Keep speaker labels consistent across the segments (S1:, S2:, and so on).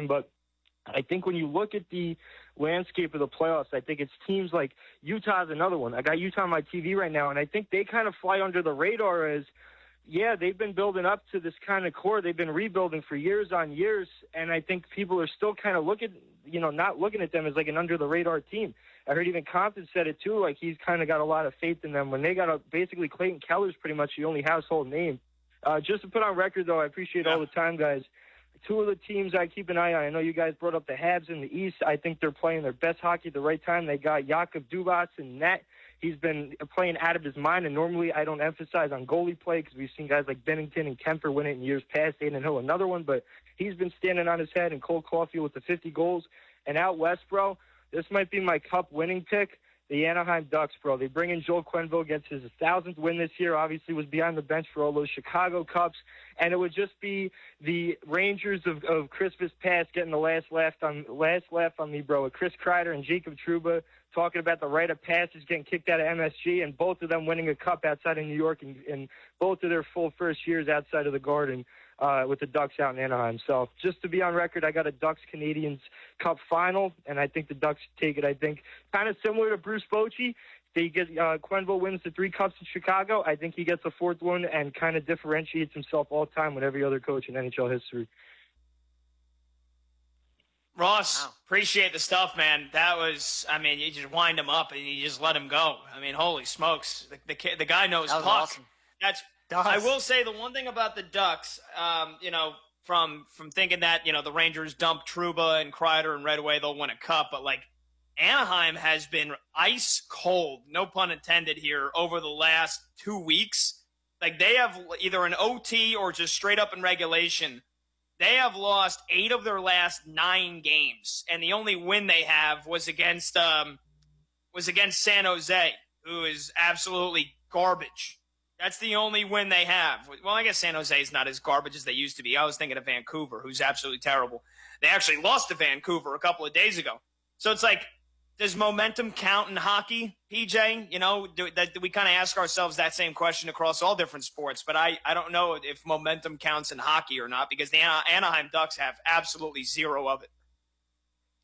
S1: but I think when you look at the landscape of the playoffs, I think it's teams like Utah's another one. I got Utah on my TV right now, and I think they kind of fly under the radar as, yeah, they've been building up to this kind of core. They've been rebuilding for years on years, and I think people are still kind of not looking at them as like an under-the-radar team. I heard even Compton said it too, like he's kind of got a lot of faith in them. When they got basically Clayton Keller's pretty much the only household name. Just to put on record, though, I appreciate all the time, guys. Two of the teams I keep an eye on, I know you guys brought up the Habs in the East. I think they're playing their best hockey at the right time. They got Jakub Dubas in net. He's been playing out of his mind, and normally I don't emphasize on goalie play because we've seen guys like Bennington and Kemper win it in years past, Aiden Hill another one, but he's been standing on his head, and Cole Caulfield with the 50 goals. And out west, bro, this might be my cup winning pick. The Anaheim Ducks, bro. They bring in Joel Quenneville, gets his 1,000th win this year. Obviously was behind the bench for all those Chicago Cups. And it would just be the Rangers of Christmas past getting the last laugh on me, bro. With Chris Kreider and Jacob Trouba talking about the rite of passage getting kicked out of MSG, and both of them winning a cup outside of New York, and both of their full first years outside of the Garden with the Ducks out in Anaheim. So just to be on record, I got a Ducks-Canadiens Cup final, and I think the Ducks take it. I think kind of similar to Bruce Bochy. They get Quenneville wins the 3 cups in Chicago. I think he gets a 4th one and kind of differentiates himself all the time with every other coach in NHL history.
S2: Ross, appreciate the stuff, man. That was, I mean, you just wind him up and you just let him go. I mean, holy smokes. The guy knows puck.
S3: Awesome.
S2: I will say the one thing about the Ducks, from thinking that, the Rangers dumped Trouba and Kreider and right away they'll win a cup, but like Anaheim has been ice cold, no pun intended here, over the last 2 weeks. Like they have either an OT or just straight up in regulation. They have lost 8 of their last 9 games, and the only win they have was against San Jose, who is absolutely garbage. That's the only win they have. Well, I guess San Jose is not as garbage as they used to be. I was thinking of Vancouver, who's absolutely terrible. They actually lost to Vancouver a couple of days ago. So it's like, does momentum count in hockey, PJ? We kind of ask ourselves that same question across all different sports, but I don't know if momentum counts in hockey or not, because the Anaheim Ducks have absolutely zero of it.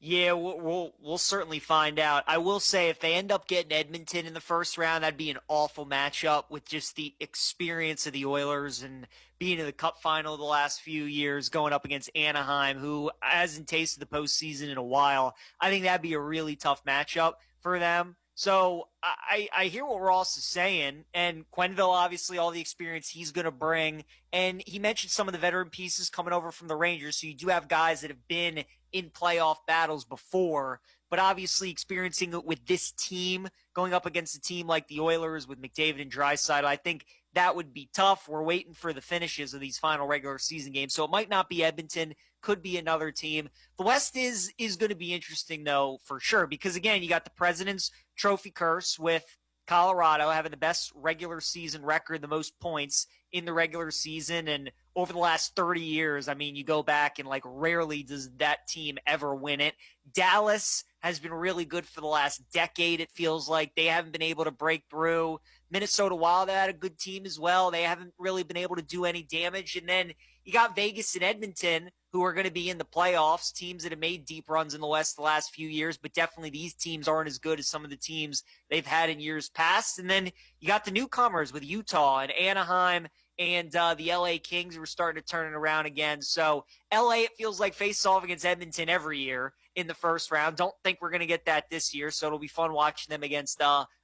S3: Yeah, we'll certainly find out. I will say if they end up getting Edmonton in the first round, that'd be an awful matchup with just the experience of the Oilers and being in the Cup final the last few years, going up against Anaheim, who hasn't tasted the postseason in a while. I think that'd be a really tough matchup for them. So I hear what Ross is saying, and Quenneville, obviously, all the experience he's going to bring. And he mentioned some of the veteran pieces coming over from the Rangers, so you do have guys that have been in playoff battles before, but obviously experiencing it with this team, going up against a team like the Oilers with McDavid and Draisaitl, I think that would be tough. We're waiting for the finishes of these final regular season games, so it might not be Edmonton, could be another team. The West is going to be interesting, though, for sure, because, again, you got the President's Trophy curse with Colorado having the best regular season record, the most points in the regular season, and over the last 30 years, I mean, you go back and, like, rarely does that team ever win it. Dallas has been really good for the last decade, it feels like. They haven't been able to break through. Minnesota Wild had a good team as well. They haven't really been able to do any damage. And then you got Vegas and Edmonton, who are going to be in the playoffs, teams that have made deep runs in the West the last few years, but definitely these teams aren't as good as some of the teams they've had in years past. And then you got the newcomers with Utah and Anaheim and the LA Kings, who are starting to turn it around again. So LA, it feels like face off against Edmonton every year in the first round. Don't think we're going to get that this year, so it'll be fun watching them against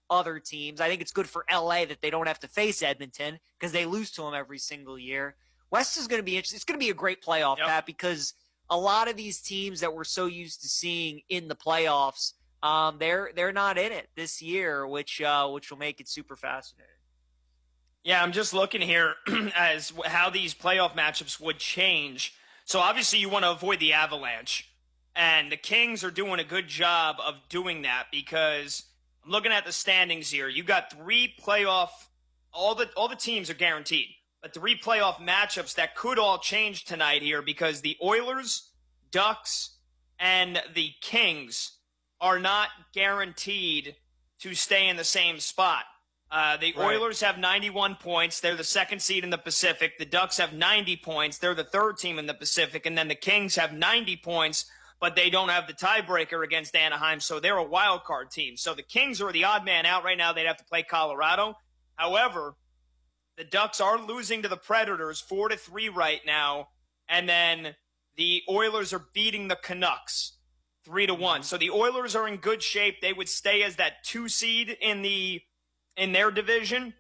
S3: other teams. I think it's good for LA that they don't have to face Edmonton because they lose to them every single year. West is going to be interesting. It's going to be a great playoff, Pat, because a lot of these teams that we're so used to seeing in the playoffs, they're not in it this year, which will make it super fascinating.
S2: Yeah, I'm just looking here as how these playoff matchups would change. So obviously you want to avoid the Avalanche, and the Kings are doing a good job of doing that because I'm looking at the standings here. You got 3 playoff, all the teams are guaranteed. But 3 playoff matchups that could all change tonight here because the Oilers, Ducks, and the Kings are not guaranteed to stay in the same spot. The Oilers have 91 points. They're the second seed in the Pacific. The Ducks have 90 points. They're the third team in the Pacific. And then the Kings have 90 points, but they don't have the tiebreaker against Anaheim, so they're a wild card team. So the Kings are the odd man out right now. They'd have to play Colorado. However, the Ducks are losing to the Predators 4-3 right now, and then the Oilers are beating the Canucks 3-1. So the Oilers are in good shape. They would stay as that 2 seed in their division,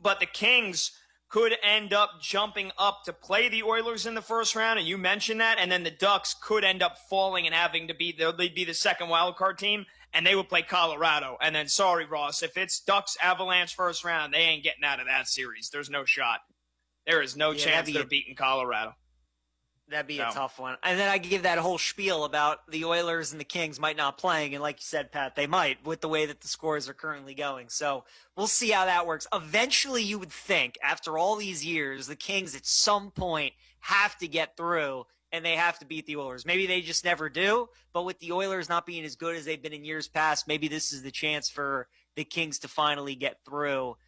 S2: but the Kings could end up jumping up to play the Oilers in the first round, and you mentioned that, and then the Ducks could end up falling and having to they'd be the second wild card team, and they would play Colorado. And then, sorry, Ross, if it's Ducks Avalanche first round, they ain't getting out of that series. There's no shot. There is no chance they're beating Colorado.
S3: That'd be a tough one. And then I could give that whole spiel about the Oilers and the Kings might not playing. And like you said, Pat, they might with the way that the scores are currently going. So we'll see how that works. Eventually, you would think after all these years, the Kings at some point have to get through and they have to beat the Oilers. Maybe they just never do. But with the Oilers not being as good as they've been in years past, maybe this is the chance for the Kings to finally get through.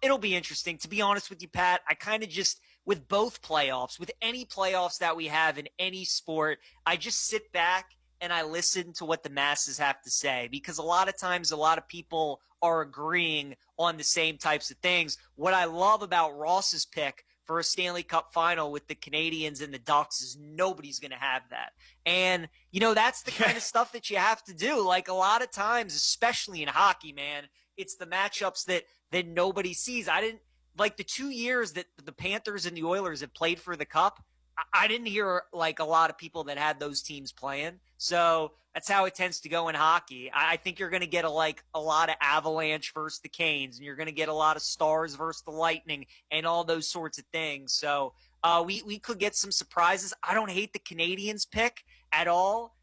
S3: It'll be interesting. To be honest with you, Pat, I kind of just – with both playoffs, with any playoffs that we have in any sport, I just sit back and I listen to what the masses have to say, because a lot of times a lot of people are agreeing on the same types of things. What I love about Ross's pick for a Stanley Cup final with the Canadiens and the Ducks is nobody's going to have that. And, you know, that's the kind of stuff that you have to do. Like a lot of times, especially in hockey, man, it's the matchups that nobody sees. Like the 2 years that the Panthers and the Oilers have played for the Cup, I didn't hear like a lot of people that had those teams playing. So that's how it tends to go in hockey. I think you're going to get a lot of Avalanche versus the Canes, and you're going to get a lot of Stars versus the Lightning and all those sorts of things. So we could get some surprises. I don't hate the Canadiens pick at all.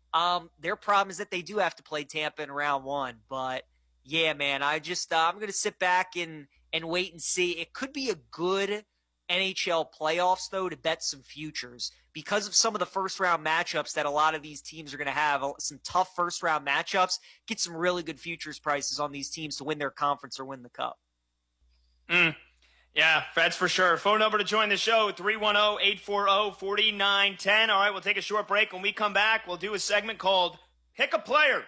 S3: Their problem is that they do have to play Tampa in round 1. But yeah, man, I'm going to sit back and wait and see. It could be a good NHL playoffs, though, to bet some futures because of some of the first-round matchups that a lot of these teams are going to have. Some tough first-round matchups. Get some really good futures prices on these teams to win their conference or win the Cup.
S2: Yeah, that's for sure. Phone number to join the show, 310-840-4910. All right, we'll take a short break. When we come back, we'll do a segment called Pick a Player.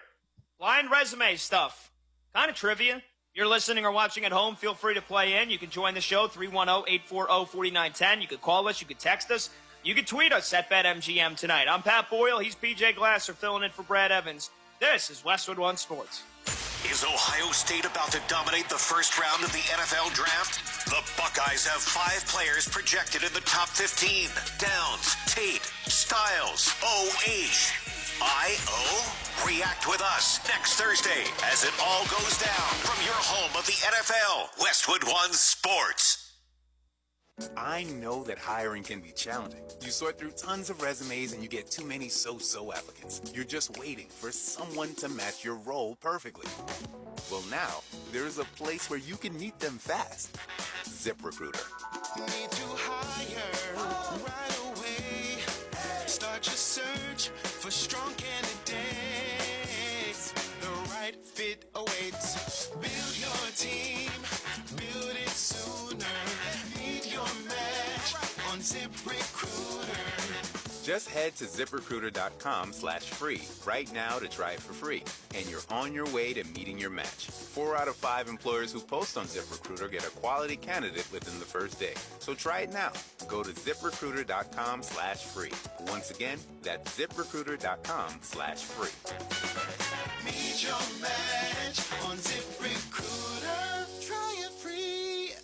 S2: Blind resume stuff. Kind of trivia. You're listening or watching at home, feel free to play in. You can join the show, 310-840-4910. You can call us. You can text us. You can tweet us at BetMGM tonight. I'm Pat Boyle. He's PJ Glasser filling in for Brad Evans. This is Westwood One Sports.
S4: Is Ohio State about to dominate the first round of the NFL Draft? The Buckeyes have 5 players projected in the top 15. Downs, Tate, Styles, O.H. I.O.? React with us next Thursday as it all goes down from your home of the NFL, Westwood One Sports.
S5: I know that hiring can be challenging. You sort through tons of resumes and you get too many so-so applicants. You're just waiting for someone to match your role perfectly. Well, now, there's a place where you can meet them fast. ZipRecruiter.
S6: Need to hire right away. Start your search for strong candidates. The right fit awaits. Build your team. Build it sooner. Meet your match on ZipRecruiter.
S5: Just head to ZipRecruiter.com/free right now to try it for free. And you're on your way to meeting your match. 4 out of 5 employers who post on ZipRecruiter get a quality candidate within the first day. So try it now. Go to ZipRecruiter.com/free. Once again, that's ZipRecruiter.com/free.
S6: Meet your match on ZipRecruiter. Try it free.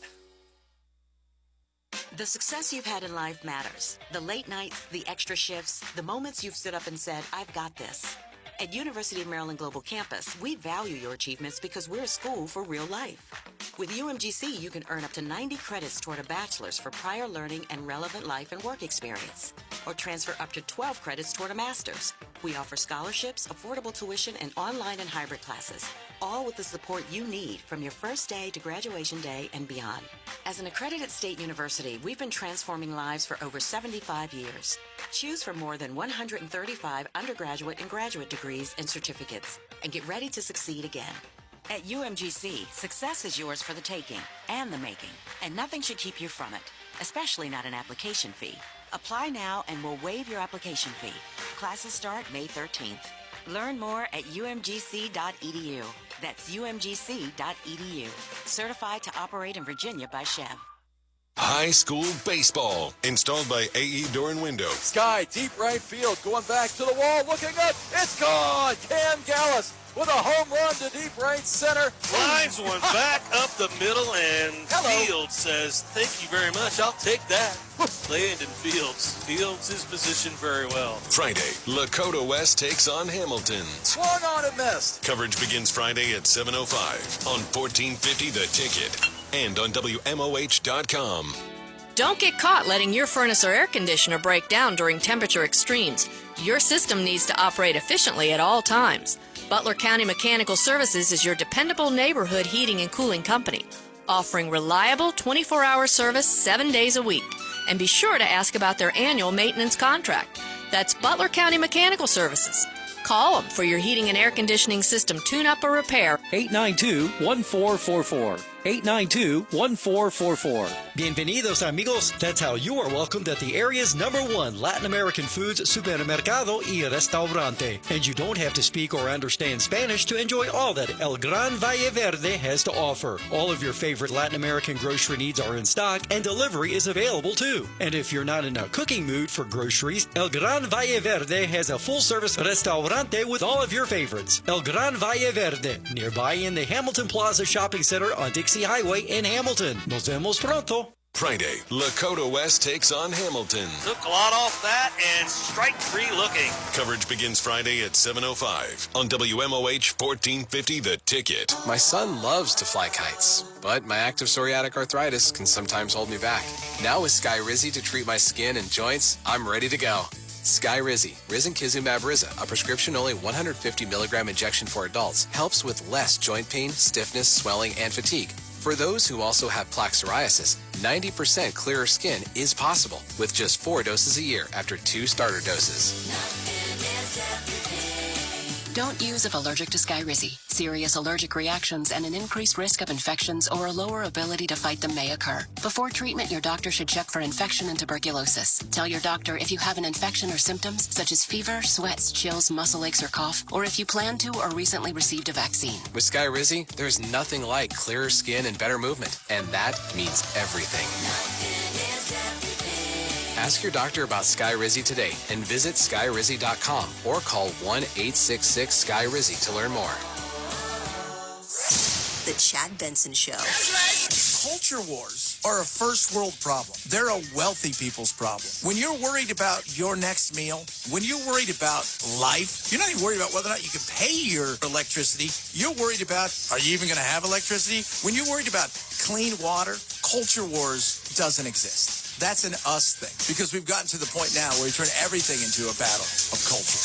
S7: The success you've had in life matters. The late nights, the extra shifts, the moments you've stood up and said, I've got this. At University of Maryland Global Campus, we value your achievements because we're a school for real life. With UMGC, you can earn up to 90 credits toward a bachelor's for prior learning and relevant life and work experience, or transfer up to 12 credits toward a master's. We offer scholarships, affordable tuition, and online and hybrid classes, all with the support you need from your first day to graduation day and beyond. As an accredited state university, we've been transforming lives for over 75 years. Choose from more than 135 undergraduate and graduate degrees and certificates, and get ready to succeed again. At UMGC, success is yours for the taking and the making, and nothing should keep you from it, especially not an application fee. Apply now and we'll waive your application fee. Classes start May 13th. Learn more at umgc.edu. That's umgc.edu. Certified to operate in Virginia by Chev.
S8: High school baseball, installed by AE Door and Window.
S9: Sky, deep right field, going back to the wall, looking up, it's gone! Cam Gallis with a home run to deep right center.
S10: Lines one back up the middle, and Fields says, thank you very much, I'll take that. Landon Fields. Fields is positioned very well.
S8: Friday, Lakota West takes on Hamilton.
S9: Swung on and missed.
S8: Coverage begins Friday at 7:05 on 1450 The Ticket and on WMOH.com.
S11: Don't get caught letting your furnace or air conditioner break down during temperature extremes. Your system needs to operate efficiently at all times. Butler County Mechanical Services is your dependable neighborhood heating and cooling company, offering reliable 24-hour service 7 days a week. And be sure to ask about their annual maintenance contract. That's Butler County Mechanical Services. Call them for your heating and air conditioning system tune-up or repair.
S12: 892-1444. 892-1444. Bienvenidos, amigos. That's how you are welcomed at the area's #1 Latin American foods supermercado y restaurante. And you don't have to speak or understand Spanish to enjoy all that El Gran Valle Verde has to offer. All of your favorite Latin American grocery needs are in stock, and delivery is available too. And if you're not in a cooking mood for groceries, El Gran Valle Verde has a full-service restaurante with all of your favorites. El Gran Valle Verde, nearby in the Hamilton Plaza Shopping Center on Dixie Highway in Hamilton. Nos vemos pronto.
S8: Friday, Lakota West takes on Hamilton.
S10: Took a lot off that and strike three looking.
S8: Coverage begins Friday at 7:05 on WMOH 1450 The Ticket.
S13: My son loves to fly kites, but my active psoriatic arthritis can sometimes hold me back. Now with Skyrizi to treat my skin and joints, I'm ready to go. Skyrizi, Risankizumab Riza, a prescription-only 150 milligram injection for adults, helps with less joint pain, stiffness, swelling, and fatigue. For those who also have plaque psoriasis, 90% clearer skin is possible with just 4 doses a year after 2 starter doses.
S14: Don't use if allergic to Skyrizi. Serious allergic reactions and an increased risk of infections or a lower ability to fight them may occur. Before treatment, your doctor should check for infection and tuberculosis. Tell your doctor if you have an infection or symptoms such as fever, sweats, chills, muscle aches, or cough, or if you plan to or recently received a vaccine.
S13: With Skyrizi, there's nothing like clearer skin and better movement, and that means everything. Ask your doctor about Skyrizi today and visit skyrizi.com or call 1-866-SKY-RIZZI to learn more.
S15: The Chad Benson Show.
S16: Culture wars are a first world problem. They're a wealthy people's problem. When you're worried about your next meal, when you're worried about life, you're not even worried about whether or not you can pay your electricity. You're worried about, are you even going to have electricity? When you're worried about clean water, culture wars doesn't exist. That's an us thing, because we've gotten to the point now where we turn everything into a battle of culture.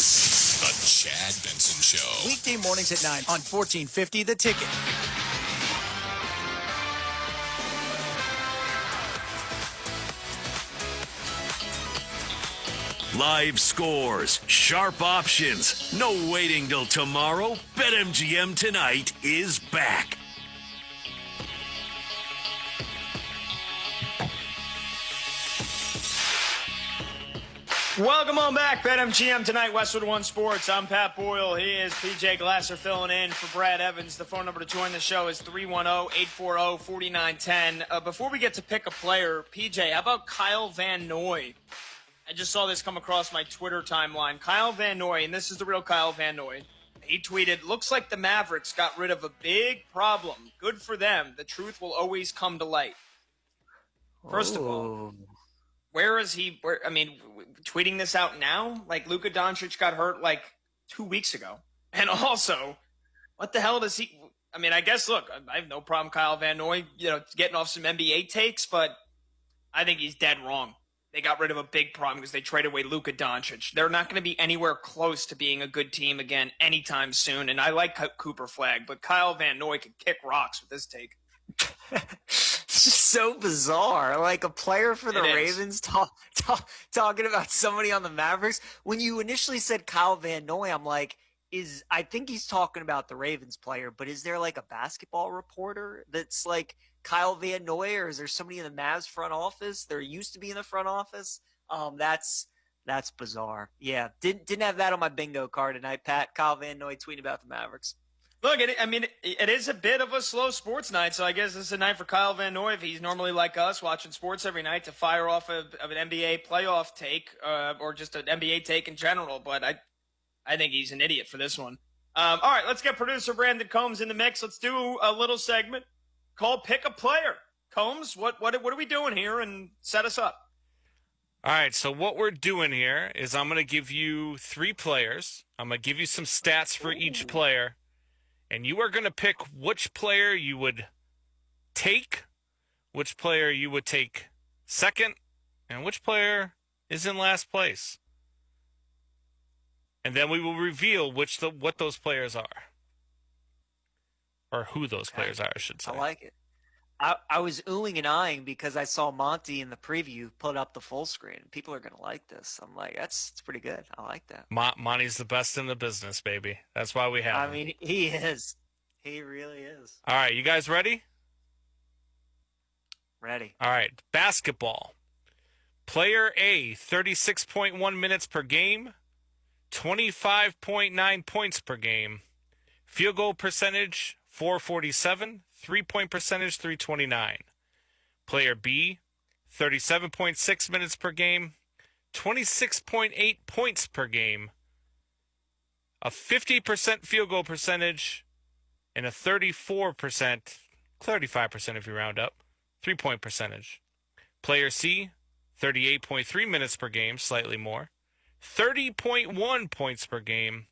S8: The Chad Benson Show.
S16: Weekday mornings at 9 on 1450 The Ticket.
S17: Live scores, sharp options, no waiting till tomorrow. BetMGM tonight is back.
S2: Welcome on back, BetMGM tonight, Westwood One Sports. I'm Pat Boyle. He is PJ Glasser filling in for Brad Evans. The phone number to join the show is 310-840-4910. Before we get to pick a player, PJ, how about Kyle Van Noy? I just saw this come across my Twitter timeline. Kyle Van Noy, and this is the real Kyle Van Noy. He tweeted, looks like the Mavericks got rid of a big problem. Good for them. The truth will always come to light. First of all, where is he? Tweeting this out now? Like, Luka Doncic got hurt like 2 weeks ago. And also, what the hell does he? I guess, look, I have no problem Kyle Van Noy, getting off some NBA takes, but I think he's dead wrong. They got rid of a big problem because they traded away Luka Doncic. They're not going to be anywhere close to being a good team again anytime soon. And I like Cooper Flag, but Kyle Van Noy could kick rocks with this take.
S3: It's just so bizarre. Like a player for the Ravens talking about somebody on the Mavericks. When you initially said Kyle Van Noy, I'm like, I think he's talking about the Ravens player, but is there like a basketball reporter that's like Kyle Van Noy, or is there somebody in the Mavs front office? There used to be in the front office. That's bizarre. Yeah, didn't have that on my bingo card tonight, Pat. Kyle Van Noy tweeting about the Mavericks.
S2: Look, it is a bit of a slow sports night, so I guess this is a night for Kyle Van Noy, if he's normally like us, watching sports every night, to fire off of an NBA playoff take or just an NBA take in general. But I think he's an idiot for this one. All right, let's get producer Brandon Combs in the mix. Let's do a little segment called Pick a Player. Combs, what are we doing here? And set us up.
S18: All right, so what we're doing here is I'm going to give you 3 players. I'm going to give you some stats for each player. And you are going to pick which player you would take, which player you would take second, and which player is in last place. And then we will reveal what those players are. Or who those players are, I should say.
S3: I like it. I was oohing and eyeing because I saw Monty in the preview put up the full screen. People are going to like this. I'm like, it's pretty good. I like that.
S18: Monty's the best in the business, baby. That's why we have him.
S3: I mean, he is. He really is.
S18: All right, you guys ready?
S3: Ready.
S18: All right, basketball. Player A, 36.1 minutes per game, 25.9 points per game. Field goal percentage, 447. 3-point percentage, 329. Player B, 37.6 minutes per game, 26.8 points per game, a 50% field goal percentage, and a 34%, 35% if you round up, 3-point percentage. Player C, 38.3 minutes per game, slightly more, 30.1 points per game,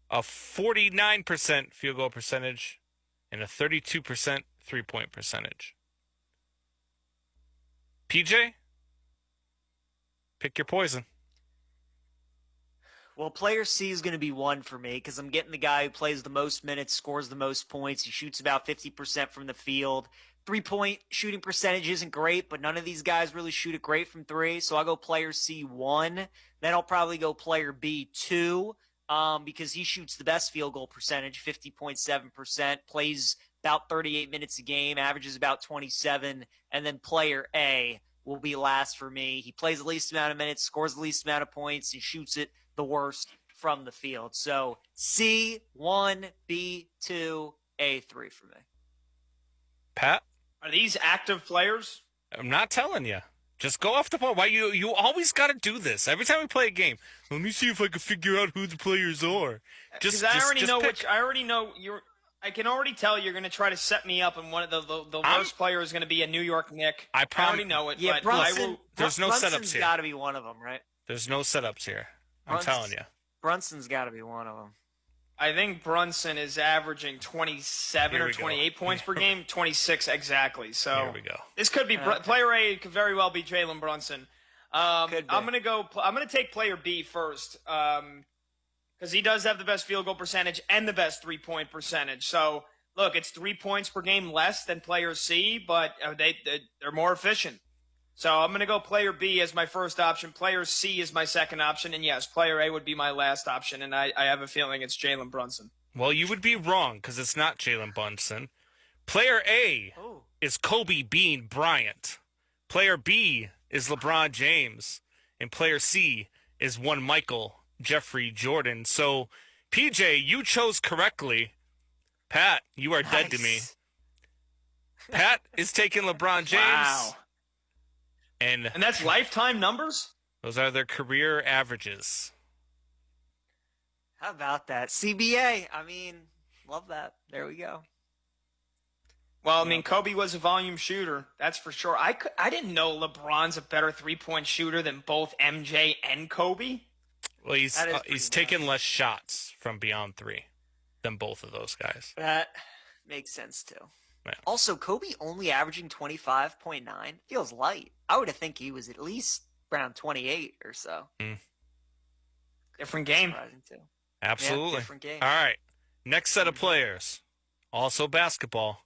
S18: a 49% field goal percentage, and a 32% 3-point percentage. PJ, pick your poison.
S3: Well, player C is going to be 1 for me because I'm getting the guy who plays the most minutes, scores the most points. He shoots about 50% from the field. 3-point shooting percentage isn't great, but none of these guys really shoot it great from 3. So I'll go player C 1. Then I'll probably go player B 2. Because he shoots the best field goal percentage, 50.7%, plays about 38 minutes a game, averages about 27, and then player A will be last for me. He plays the least amount of minutes, scores the least amount of points, and shoots it the worst from the field. So C 1, B 2, A 3 for me.
S18: Pat?
S2: Are these active players?
S18: I'm not telling you. Just go off the ball. Why you always got to do this every time we play a game? Let me see if I can figure out who the players are.
S2: I already know you're. I can already tell you're going to try to set me up, and one of the worst player is going to be a New York Knick. I already know it.
S3: Yeah,
S2: but
S3: Brunson.
S18: There's no
S3: Brunson's
S18: setups here.
S3: Got to be one of them, right?
S18: There's no setups here. I'm telling you.
S3: Brunson's got to be one of them.
S2: I think Brunson is averaging 27 or 28 points per game, 26 exactly. So
S18: here we go.
S2: This could be player A. Could very well be Jalen Brunson. I'm gonna take player B first because he does have the best field goal percentage and the best 3-point percentage. So look, it's 3 points per game less than player C, but they're more efficient. So I'm going to go player B as my first option. Player C is my second option. And yes, player A would be my last option. And I have a feeling it's Jalen Brunson.
S18: Well, you would be wrong because it's not Jalen Brunson. Player A is Kobe Bean Bryant. Player B is LeBron James. And player C is one Michael Jeffrey Jordan. So, PJ, you chose correctly. Pat, you are dead to me. Pat is taking LeBron James.
S2: Wow.
S18: And
S2: that's lifetime numbers?
S18: Those are their career averages.
S3: How about that? CBA. I mean, love that. There we go.
S2: Well, I mean, Kobe was a volume shooter. That's for sure. I didn't know LeBron's a better 3-point shooter than both MJ and Kobe.
S18: Well, he's taken less shots from beyond 3 than both of those guys.
S3: That makes sense, too.
S18: Yeah.
S3: Also, Kobe only averaging 25.9 feels light. I would have think he was at least around 28 or so.
S2: Different game.
S3: Too.
S18: Absolutely.
S3: Yeah, different game.
S18: All right. Next set of players. Also basketball.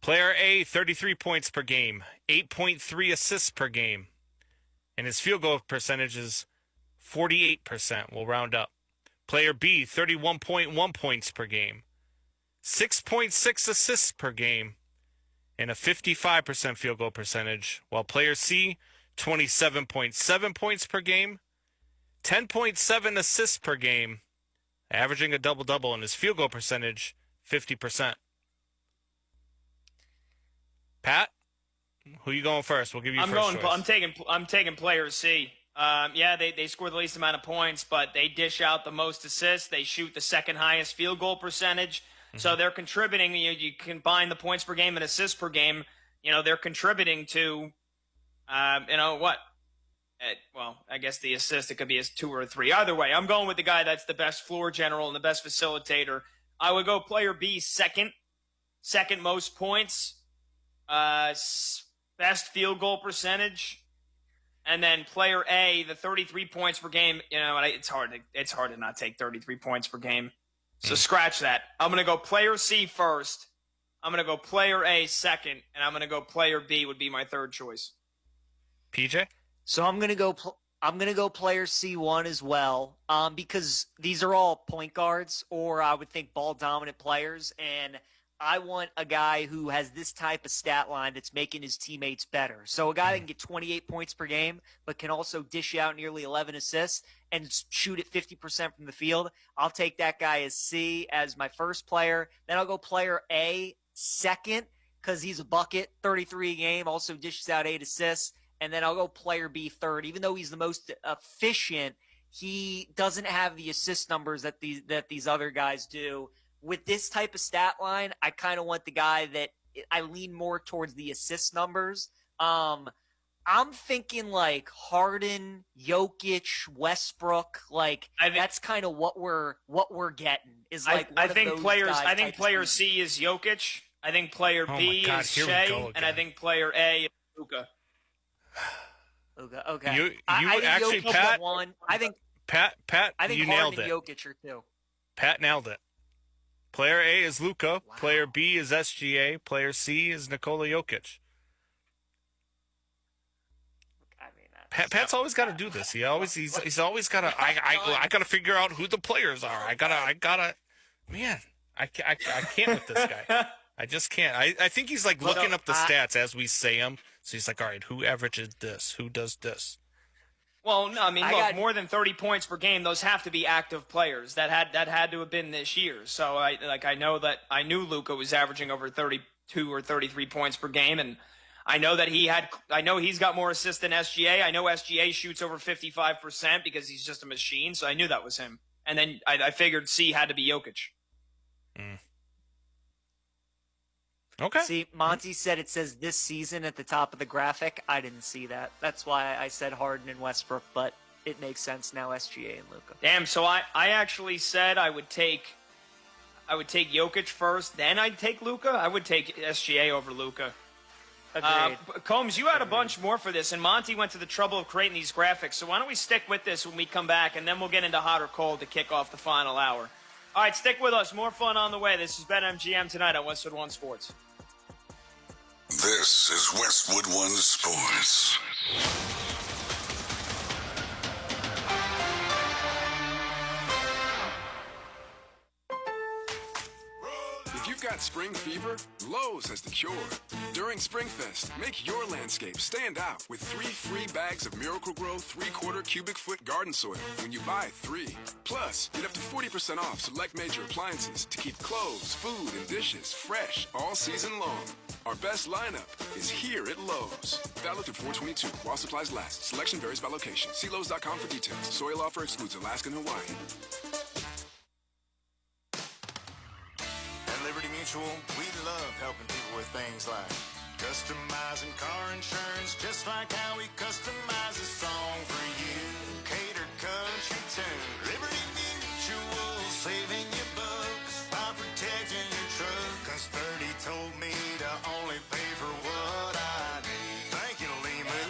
S18: Player A, 33 points per game, 8.3 assists per game. And his field goal percentage is 48%. We'll round up. Player B, 31.1 points per game, 6.6 assists per game, and a 55% field goal percentage, while player C, 27.7 points per game, 10.7 assists per game, averaging a double-double, and his field goal percentage, 50%. Pat, who you going first? We'll give you first choice.
S2: I'm taking player C. Yeah, they score the least amount of points, but they dish out the most assists. They shoot the second highest field goal percentage. So they're contributing. You combine the points per game and assists per game. They're contributing to, what? Well, I guess the assist, it could be a 2 or a 3. Either way, I'm going with the guy that's the best floor general and the best facilitator. I would go player B second most points, best field goal percentage. And then player A, the 33 points per game. It's hard to not take 33 points per game. So scratch that. I'm going to go player C first. I'm going to go player A second, and I'm going to go player B would be my third choice.
S18: PJ?
S3: So I'm going to go player C1 as well, because these are all point guards, or I would think ball dominant players, and I want a guy who has this type of stat line that's making his teammates better. So a guy that can get 28 points per game, but can also dish out nearly 11 assists and shoot at 50% from the field. I'll take that guy as C as my first player. Then I'll go player A second because he's a bucket, 33 a game, also dishes out 8 assists. And then I'll go player B third. Even though he's the most efficient, he doesn't have the assist numbers that these other guys do. With this type of stat line, I kind of want the guy that I lean more towards the assist numbers. I'm thinking like Harden, Jokic, Westbrook. That's kind of what we're getting. Is like
S2: I think player C is Jokic. I think player B is Shea, and I think player A is Luka.
S3: Okay.
S18: You actually, Pat.
S3: I think
S18: Pat.
S3: I think
S18: you
S3: Harden
S18: nailed it.
S3: And Jokic are two.
S18: Pat nailed it. Player A is Luka. Wow. Player B is SGA. Player C is Nikola Jokic. Pat's always got to do this. He's always got to. I got to figure out who the players are. I gotta. Man, I can't with this guy. I just can't. I think he's like looking up the stats as we say them. So he's like, all right, who averages this? Who does this?
S2: Well, no, I mean, look, more than 30 points per game, those have to be active players. That had to have been this year. So I knew Luka was averaging over 32 or 33 points per game, and I know that he's got more assists than SGA. I know SGA shoots over 55% because he's just a machine. So I knew that was him. And then I figured C had to be Jokic.
S18: Okay.
S3: See, Monty said it says this season at the top of the graphic. I didn't see that. That's why I said Harden and Westbrook, but it makes sense now, SGA and Luka.
S2: Damn, so I actually said I would take Jokic first, then I'd take Luka. I would take SGA over Luka.
S3: Agreed.
S2: Combs, you had a bunch more for this, and Monty went to the trouble of creating these graphics, so why don't we stick with this when we come back, and then we'll get into hot or cold to kick off the final hour. All right, stick with us. More fun on the way. This is BetMGM tonight on Westwood One Sports.
S4: This is Westwood One Sports.
S19: If you've got spring fever, Lowe's has the cure. During SpringFest, make your landscape stand out with 3 free bags of Miracle-Gro 3/4 cubic foot garden soil when you buy 3. Plus, get up to 40% off select major appliances to keep clothes, food, and dishes fresh all season long. Our best lineup is here at Lowe's. Valid through 4/22 while supplies last. Selection varies by location. See Lowe's.com for details. Soil offer excludes Alaska and Hawaii.
S6: At Liberty Mutual, we love helping people with things like customizing car insurance, just like how we customize a song for you. Cater country tune. Liberty Mutual, saving you bucks by protecting your truck. 'Cause 30 told me to only pay for what I need. Thank you, Limu.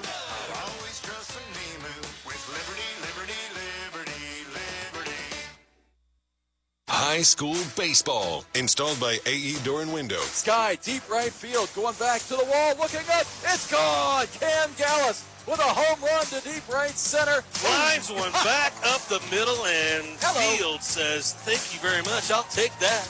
S6: I'll always trust a Limu with Liberty, Liberty, Liberty, Liberty.
S8: High school baseball, installed by AE Door and Window.
S9: Sky, deep right field, going back to the wall, looking up. It's gone. Cam Gallus with a home run to deep right center.
S10: Flies one back up the middle, and Fields says, thank you very much. I'll take that.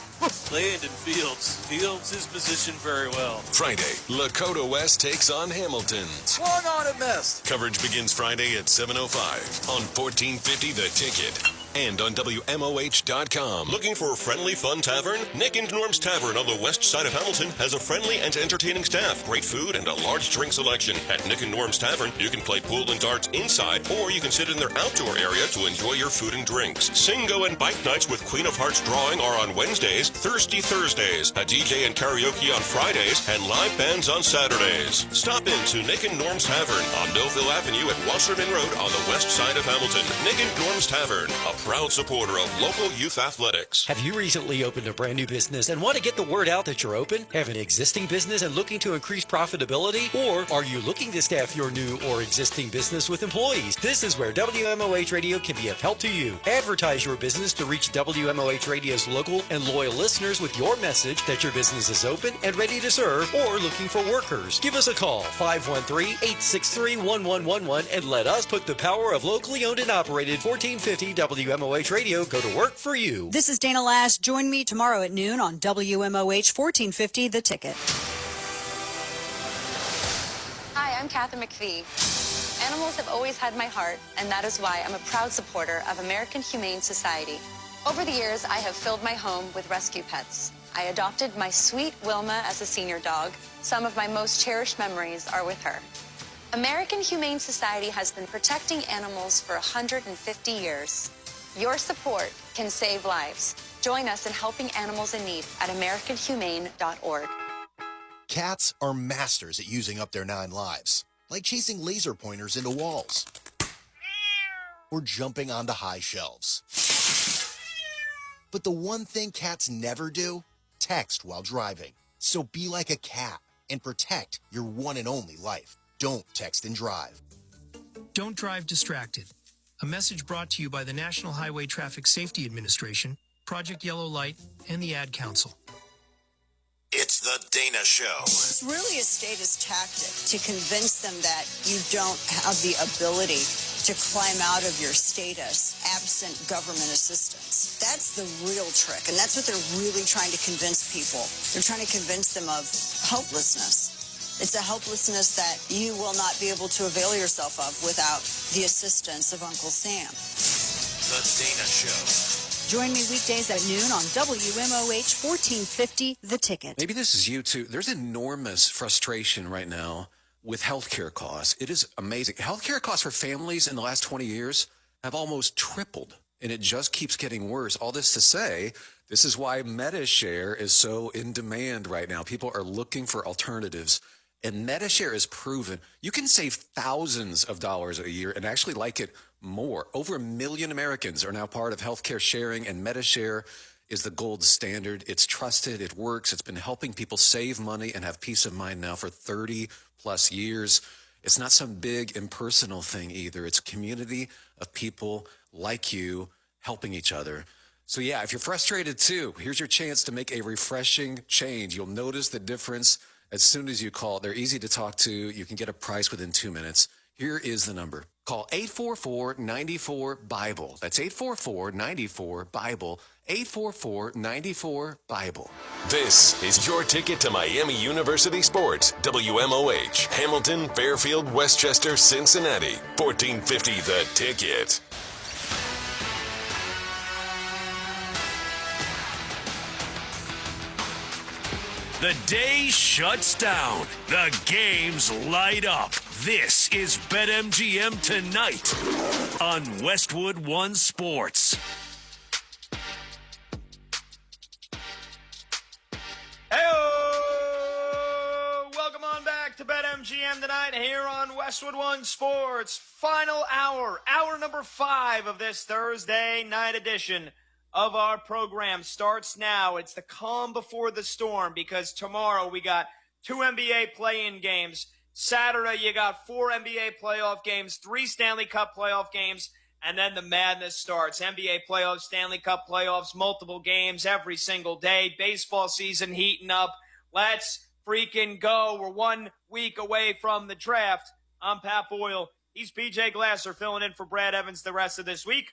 S10: Landon Fields. Fields his position very well.
S8: Friday, Lakota West takes on Hamilton.
S9: Swung on and missed.
S8: Coverage begins Friday at 7:05 on 1450 The Ticket and on WMOH.com.
S20: Looking for a friendly, fun tavern? Nick and Norm's Tavern on the west side of Hamilton has a friendly and entertaining staff, great food, and a large drink selection. At Nick and Norm's Tavern, you can play pool and darts inside, or you can sit in their outdoor area to enjoy your food and drinks. Singo and bike nights with Queen of Hearts drawing are on Wednesdays, Thirsty Thursdays, a DJ and karaoke on Fridays, and live bands on Saturdays. Stop in to Nick and Norm's Tavern on Millville Avenue at Wasserman Road on the west side of Hamilton. Nick and Norm's Tavern, a proud supporter of local youth athletics.
S12: Have you recently opened a brand new business and want to get the word out that you're open? Have an existing business and looking to increase profitability? Or are you looking to staff your new or existing business with employees? This is where WMOH Radio can be of help to you. Advertise your business to reach WMOH Radio's local and loyal listeners with your message that your business is open and ready to serve or looking for workers. Give us a call, 513-863-1111, and let us put the power of locally owned and operated 1450 WMOH Radio go to work for you.
S21: This is Dana Lash. Join me tomorrow at noon on WMOH 1450 The Ticket.
S22: Hi, I'm Kathy McPhee. Animals have always had my heart, and that is why I'm a proud supporter of American Humane Society. Over the years, I have filled my home with rescue pets. I adopted my sweet Wmoh as a senior dog. Some of my most cherished memories are with her. American Humane Society has been protecting animals for 150 years. Your support can save lives. Join us in helping animals in need at AmericanHumane.org.
S23: Cats are masters at using up their 9 lives, like chasing laser pointers into walls or jumping onto high shelves. But the one thing cats never do, text while driving. So be like a cat and protect your one and only life. Don't text and drive.
S24: Don't drive distracted. A message brought to you by the National Highway Traffic Safety Administration, Project Yellow Light, and the Ad Council.
S4: It's the Dana Show.
S25: It's really a status tactic to convince them that you don't have the ability to climb out of your status absent government assistance. That's the real trick, and that's what they're really trying to convince people. They're trying to convince them of hopelessness. It's a helplessness that you will not be able to avail yourself of without the assistance of Uncle Sam.
S4: The Dana Show.
S21: Join me weekdays at noon on WMOH 1450 The Ticket.
S26: Maybe this is you too. There's enormous frustration right now with healthcare costs. It is amazing. Healthcare costs for families in the last 20 years have almost tripled, and it just keeps getting worse. All this to say, this is why MediShare is so in demand right now. People are looking for alternatives. And MediShare is proven you can save thousands of dollars a year and actually like it more. Over 1 million Americans are now part of healthcare sharing, and MediShare is the gold standard. It's trusted. It works. It's been helping people save money and have peace of mind now for 30 plus years. It's not some big impersonal thing either. It's a community of people like you helping each other. So yeah, if you're frustrated too, here's your chance to make a refreshing change. You'll notice the difference as soon as you call. They're easy to talk to. You can get a price within 2 minutes. Here is the number. Call 844-94-BIBLE. That's 844-94-BIBLE. 844-94-BIBLE.
S8: This is your ticket to Miami University Sports. WMOH, Hamilton, Fairfield, Westchester, Cincinnati. 1450 The Ticket.
S17: The day shuts down. The games light up. This is BetMGM Tonight on Westwood One Sports.
S2: Hey-o! Welcome on back to BetMGM Tonight here on Westwood One Sports. Final hour number 5 of this Thursday night edition of our program starts now. It's the calm before the storm because tomorrow we got 2 NBA play-in games. Saturday you got 4 NBA playoff games, 3 Stanley Cup playoff games, and then the madness starts. NBA playoffs, Stanley Cup playoffs, multiple games every single day. Baseball season heating up. Let's freaking go. We're 1 week away from the draft. I'm Pat Boyle. He's PJ Glasser filling in for Brad Evans the rest of this week.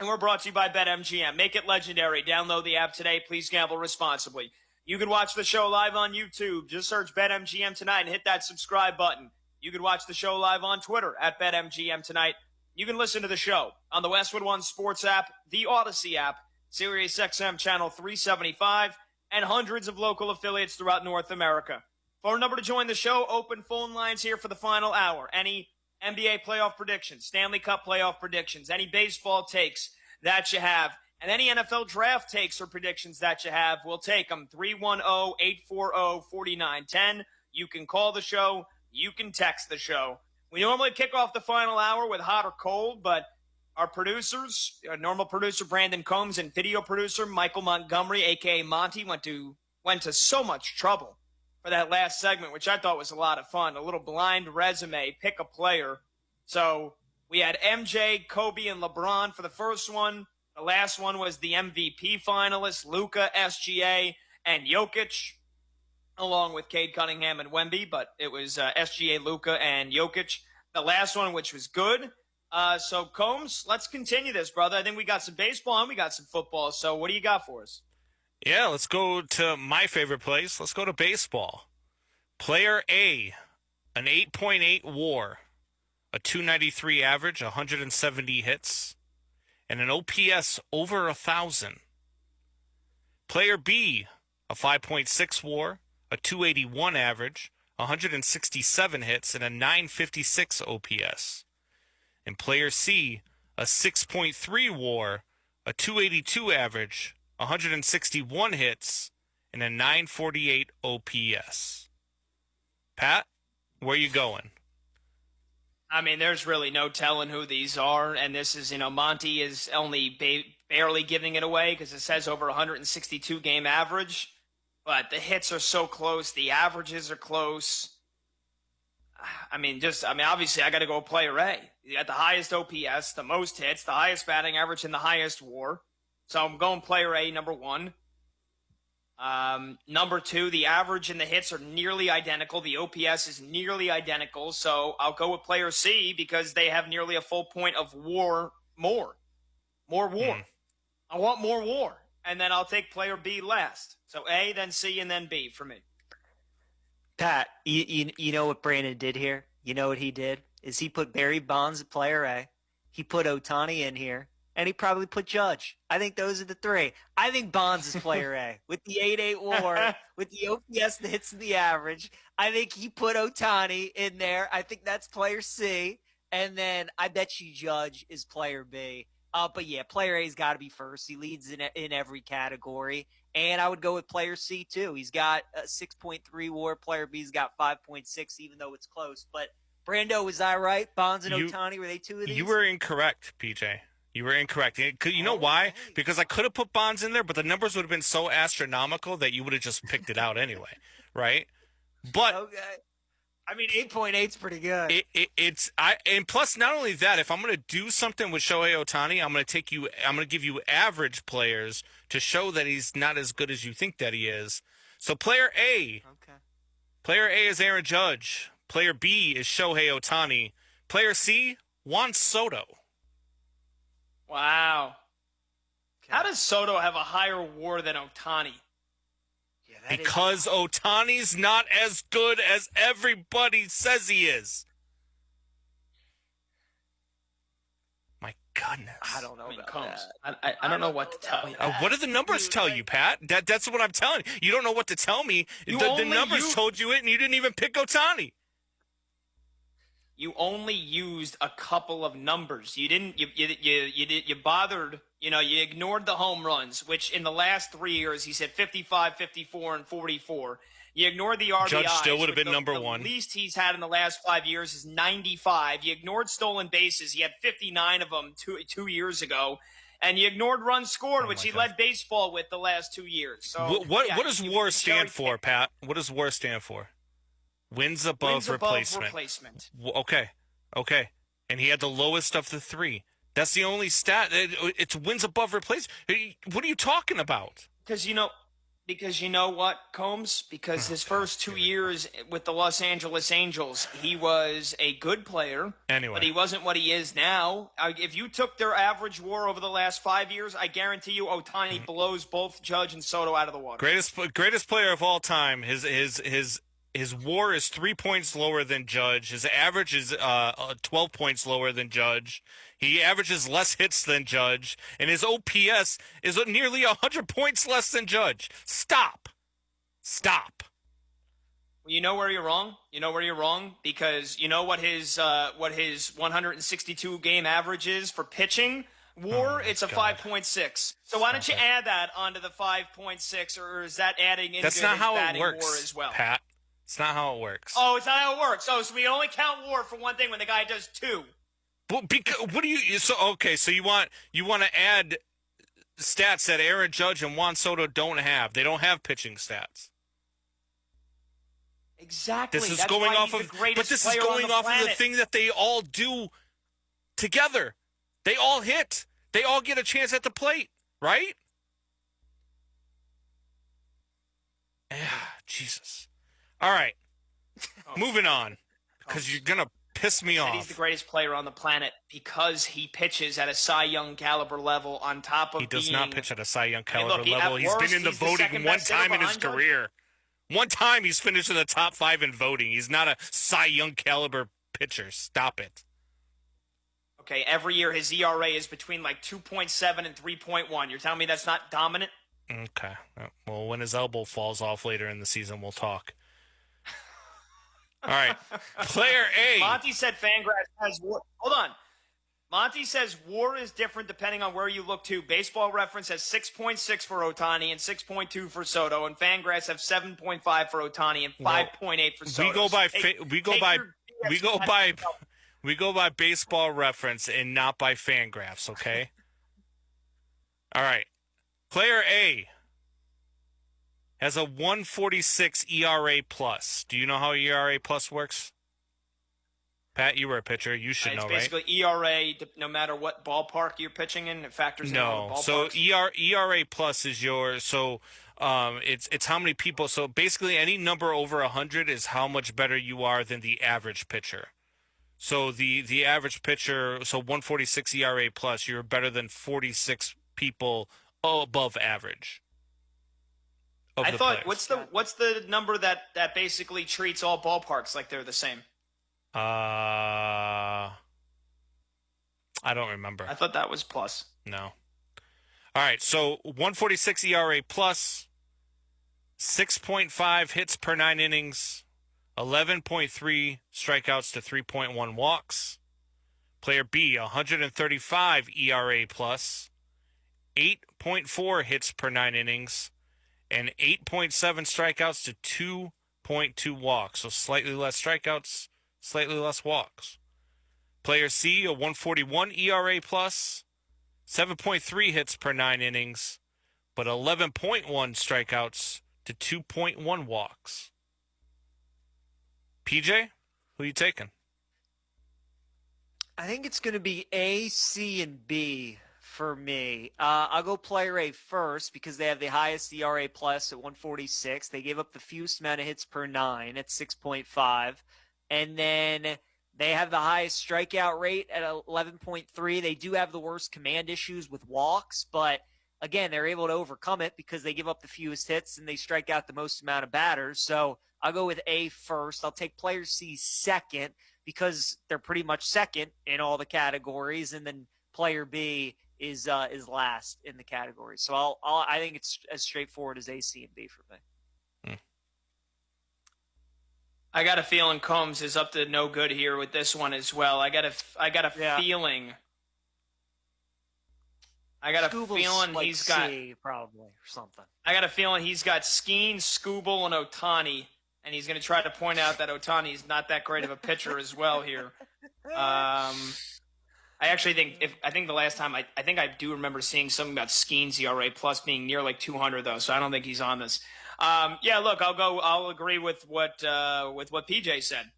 S2: And we're brought to you by BetMGM. Make it legendary. Download the app today. Please gamble responsibly. You can watch the show live on YouTube. Just search BetMGM Tonight and hit that subscribe button. You can watch the show live on Twitter at BetMGM Tonight. You can listen to the show on the Westwood One Sports app, the Odyssey app, SiriusXM Channel 375, and hundreds of local affiliates throughout North America. Phone number to join the show, open phone lines here for the final hour. Any NBA playoff predictions, Stanley Cup playoff predictions, any baseball takes that you have, and any NFL draft takes or predictions that you have, we'll take them. 310-840-4910. You can call the show. You can text the show. We normally kick off the final hour with hot or cold, but our producers, normal producer Brandon Combs and video producer Michael Montgomery, a.k.a. Monty, went to so much trouble for that last segment, which I thought was a lot of fun. A little blind resume, pick a player. So we had MJ, Kobe, and LeBron for the first one. The last one was the MVP finalists, Luka, SGA, and Jokic, along with Cade Cunningham and Wemby, but it was SGA, Luka, and Jokic. The last one, which was good. So, Combs, let's continue this, brother. I think we got some baseball and we got some football. So what do you got for us?
S18: Yeah, let's go to my favorite place. Let's go to baseball. Player A, an 8.8 WAR, a 293 average, 170 hits, and an OPS over 1,000. Player B, a 5.6 WAR, a 281 average, 167 hits, and a 956 OPS. And player C, a 6.3 WAR, a 282 average, 161 hits, and a 948 OPS. Pat, where you going?
S2: I mean, there's really no telling who these are, and this is, Monty is only barely giving it away because it says over 162 game average, but the hits are so close, the averages are close. Obviously I got to go player A. You got the highest OPS, the most hits, the highest batting average, and the highest WAR. So I'm going player A, number one. Number two, the average and the hits are nearly identical. The OPS is nearly identical. So I'll go with player C because they have nearly a full point of WAR more. More WAR. I want more WAR. And then I'll take player B last. So A, then C, and then B for me.
S3: Pat, you know what Brandon did here? You know what he did? Is he put Barry Bonds at player A. He put Ohtani in here. And he probably put Judge. I think those are the three. I think Bonds is player A. With the 8.8 WAR, with the OPS, the hits, and the average. I think he put Ohtani in there. I think that's player C. And then I bet you Judge is player B. But yeah, player A's got to be first. He leads in every category. And I would go with player C too. He's got a 6.3 WAR. Player B's got 5.6, even though it's close. But Brando, was I right? Bonds and Ohtani, were they two of these?
S18: You were incorrect, PJ. You were incorrect. You know why? Because I could have put Bonds in there, but the numbers would have been so astronomical that you would have just picked it out anyway, right? But
S3: okay. I mean, 8.8 is pretty good.
S18: And plus, not only that, if I'm going to do something with Shohei Ohtani, I'm going to give you average players to show that he's not as good as you think that he is. So player A, player A is Aaron Judge. Player B is Shohei Ohtani. Player C, Juan Soto.
S2: Wow. Okay. How does Soto have a higher WAR than Ohtani?
S18: Because Ohtani's not as good as everybody says he is. My goodness.
S3: I don't know about
S2: that. I don't know what to tell you.
S18: What do the numbers tell you, Pat? That's what I'm telling you. You don't know what to tell me. The numbers told you it, and you didn't even pick Ohtani.
S2: You only used a couple of numbers. You didn't. You bothered. You ignored the home runs, which in the last 3 years he said 55, 54, and 44. You ignored the RBIs.
S18: Judge still would have been number one.
S2: The least he's had in the last 5 years is 95. You ignored stolen bases. He had 59 of them two years ago. And you ignored runs scored, which he led baseball with the last 2 years. So
S18: what does WAR stand for, Pat? What does WAR stand for? Wins above replacement. Okay. And he had the lowest of the three. That's the only stat. It's wins above replacement. What are you talking about?
S2: Because, Because you know what, Combs? Because his first 2 years with the Los Angeles Angels, he was a good player.
S18: Anyway.
S2: But he wasn't what he is now. If you took their average WAR over the last 5 years, I guarantee you Ohtani blows both Judge and Soto out of the water.
S18: Greatest player of all time. His WAR is 3 points lower than Judge. His average is 12 points lower than Judge. He averages less hits than Judge, and his OPS is nearly 100 points less than Judge. Stop.
S2: You know where you're wrong? Because you know what his 162 game average is for pitching WAR? It's a 5.6. So why don't you add that onto the 5.6, or is that adding into
S18: That's not how it
S2: batting
S18: works,
S2: WAR as well?
S18: Pat. It's not how it works.
S2: Oh, it's not how it works. So we only count WAR for one thing when the guy does two.
S18: But because, what do you? So okay, so you want to add stats that Aaron Judge and Juan Soto don't have. They don't have pitching stats.
S2: Exactly.
S18: This is
S2: That's
S18: going
S2: why
S18: off
S2: he's
S18: of,
S2: the greatest
S18: but this is
S2: player
S18: going
S2: on the
S18: off of the
S2: planet.
S18: thing that they all do together. They all hit. They all get a chance at the plate, right? Yeah, Jesus. All right, moving on, because you're gonna piss me off.
S2: He's the greatest player on the planet because he pitches at a Cy Young caliber level. On top of
S18: He does
S2: being,
S18: not pitch at a Cy Young caliber
S2: look,
S18: level.
S2: at
S18: He's
S2: worst,
S18: been in the
S2: he's
S18: voting
S2: second
S18: one
S2: best hitter
S18: time in his
S2: behind Judge.
S18: career. One time he's finished in the top 5 in voting. He's not a Cy Young caliber pitcher. Stop it.
S2: Okay, every year his ERA is between like 2.7 and 3.1. You're telling me that's not dominant?
S18: Okay. Well, when his elbow falls off later in the season, we'll talk. All right. Player A.
S2: Monty said Fangraphs has WAR. Hold on. Monty says WAR is different depending on where you look to. Baseball Reference has 6.6 for Ohtani and 6.2 for Soto, and Fangraphs have 7.5 for Ohtani and 5.8 for Soto.
S18: We go by Baseball Reference and not by Fangraphs, okay? All right. Player A has a 146 ERA plus. Do you know how ERA plus works? Pat, you were a pitcher. You should know, right?
S2: It's basically ERA, no matter what ballpark you're pitching in. It factors in all the ballparks.
S18: So ERA plus is it's how many people. So basically, any number over 100 is how much better you are than the average pitcher. So the average pitcher, so 146 ERA plus, you're better than 46 people above average.
S2: I thought, what's the number that basically treats all ballparks like they're the same?
S18: I don't remember.
S2: I thought that was plus.
S18: No. All right, so 146 ERA plus, 6.5 hits per 9 innings, 11.3 strikeouts to 3.1 walks. Player B, 135 ERA plus, 8.4 hits per 9 innings, and 8.7 strikeouts to 2.2 walks. So slightly less strikeouts, slightly less walks. Player C, a 141 ERA plus, 7.3 hits per 9 innings, but 11.1 strikeouts to 2.1 walks. PJ, who are you taking?
S3: I think it's going to be A, C, and B for me. I'll go player A first because they have the highest ERA plus at 146. They gave up the fewest amount of hits per 9 at 6.5. And then they have the highest strikeout rate at 11.3. They do have the worst command issues with walks, but again, they're able to overcome it because they give up the fewest hits and they strike out the most amount of batters. So I'll go with A first. I'll take player C second because they're pretty much second in all the categories, and then player B is last in the category. So I think it's as straightforward as A, C, and B for me.
S2: I got a feeling Combs is up to no good here with this one as well. I got a feeling. He's got
S3: C probably or something.
S2: I got a feeling he's got Skeen, Skubal, and Ohtani, and he's going to try to point out that Ohtani is not that great of a pitcher as well here. I actually think the last time I think I do remember seeing something about Skeen's ERA plus being near like 200 though, so I don't think he's on this. Look, I'll agree with what PJ said.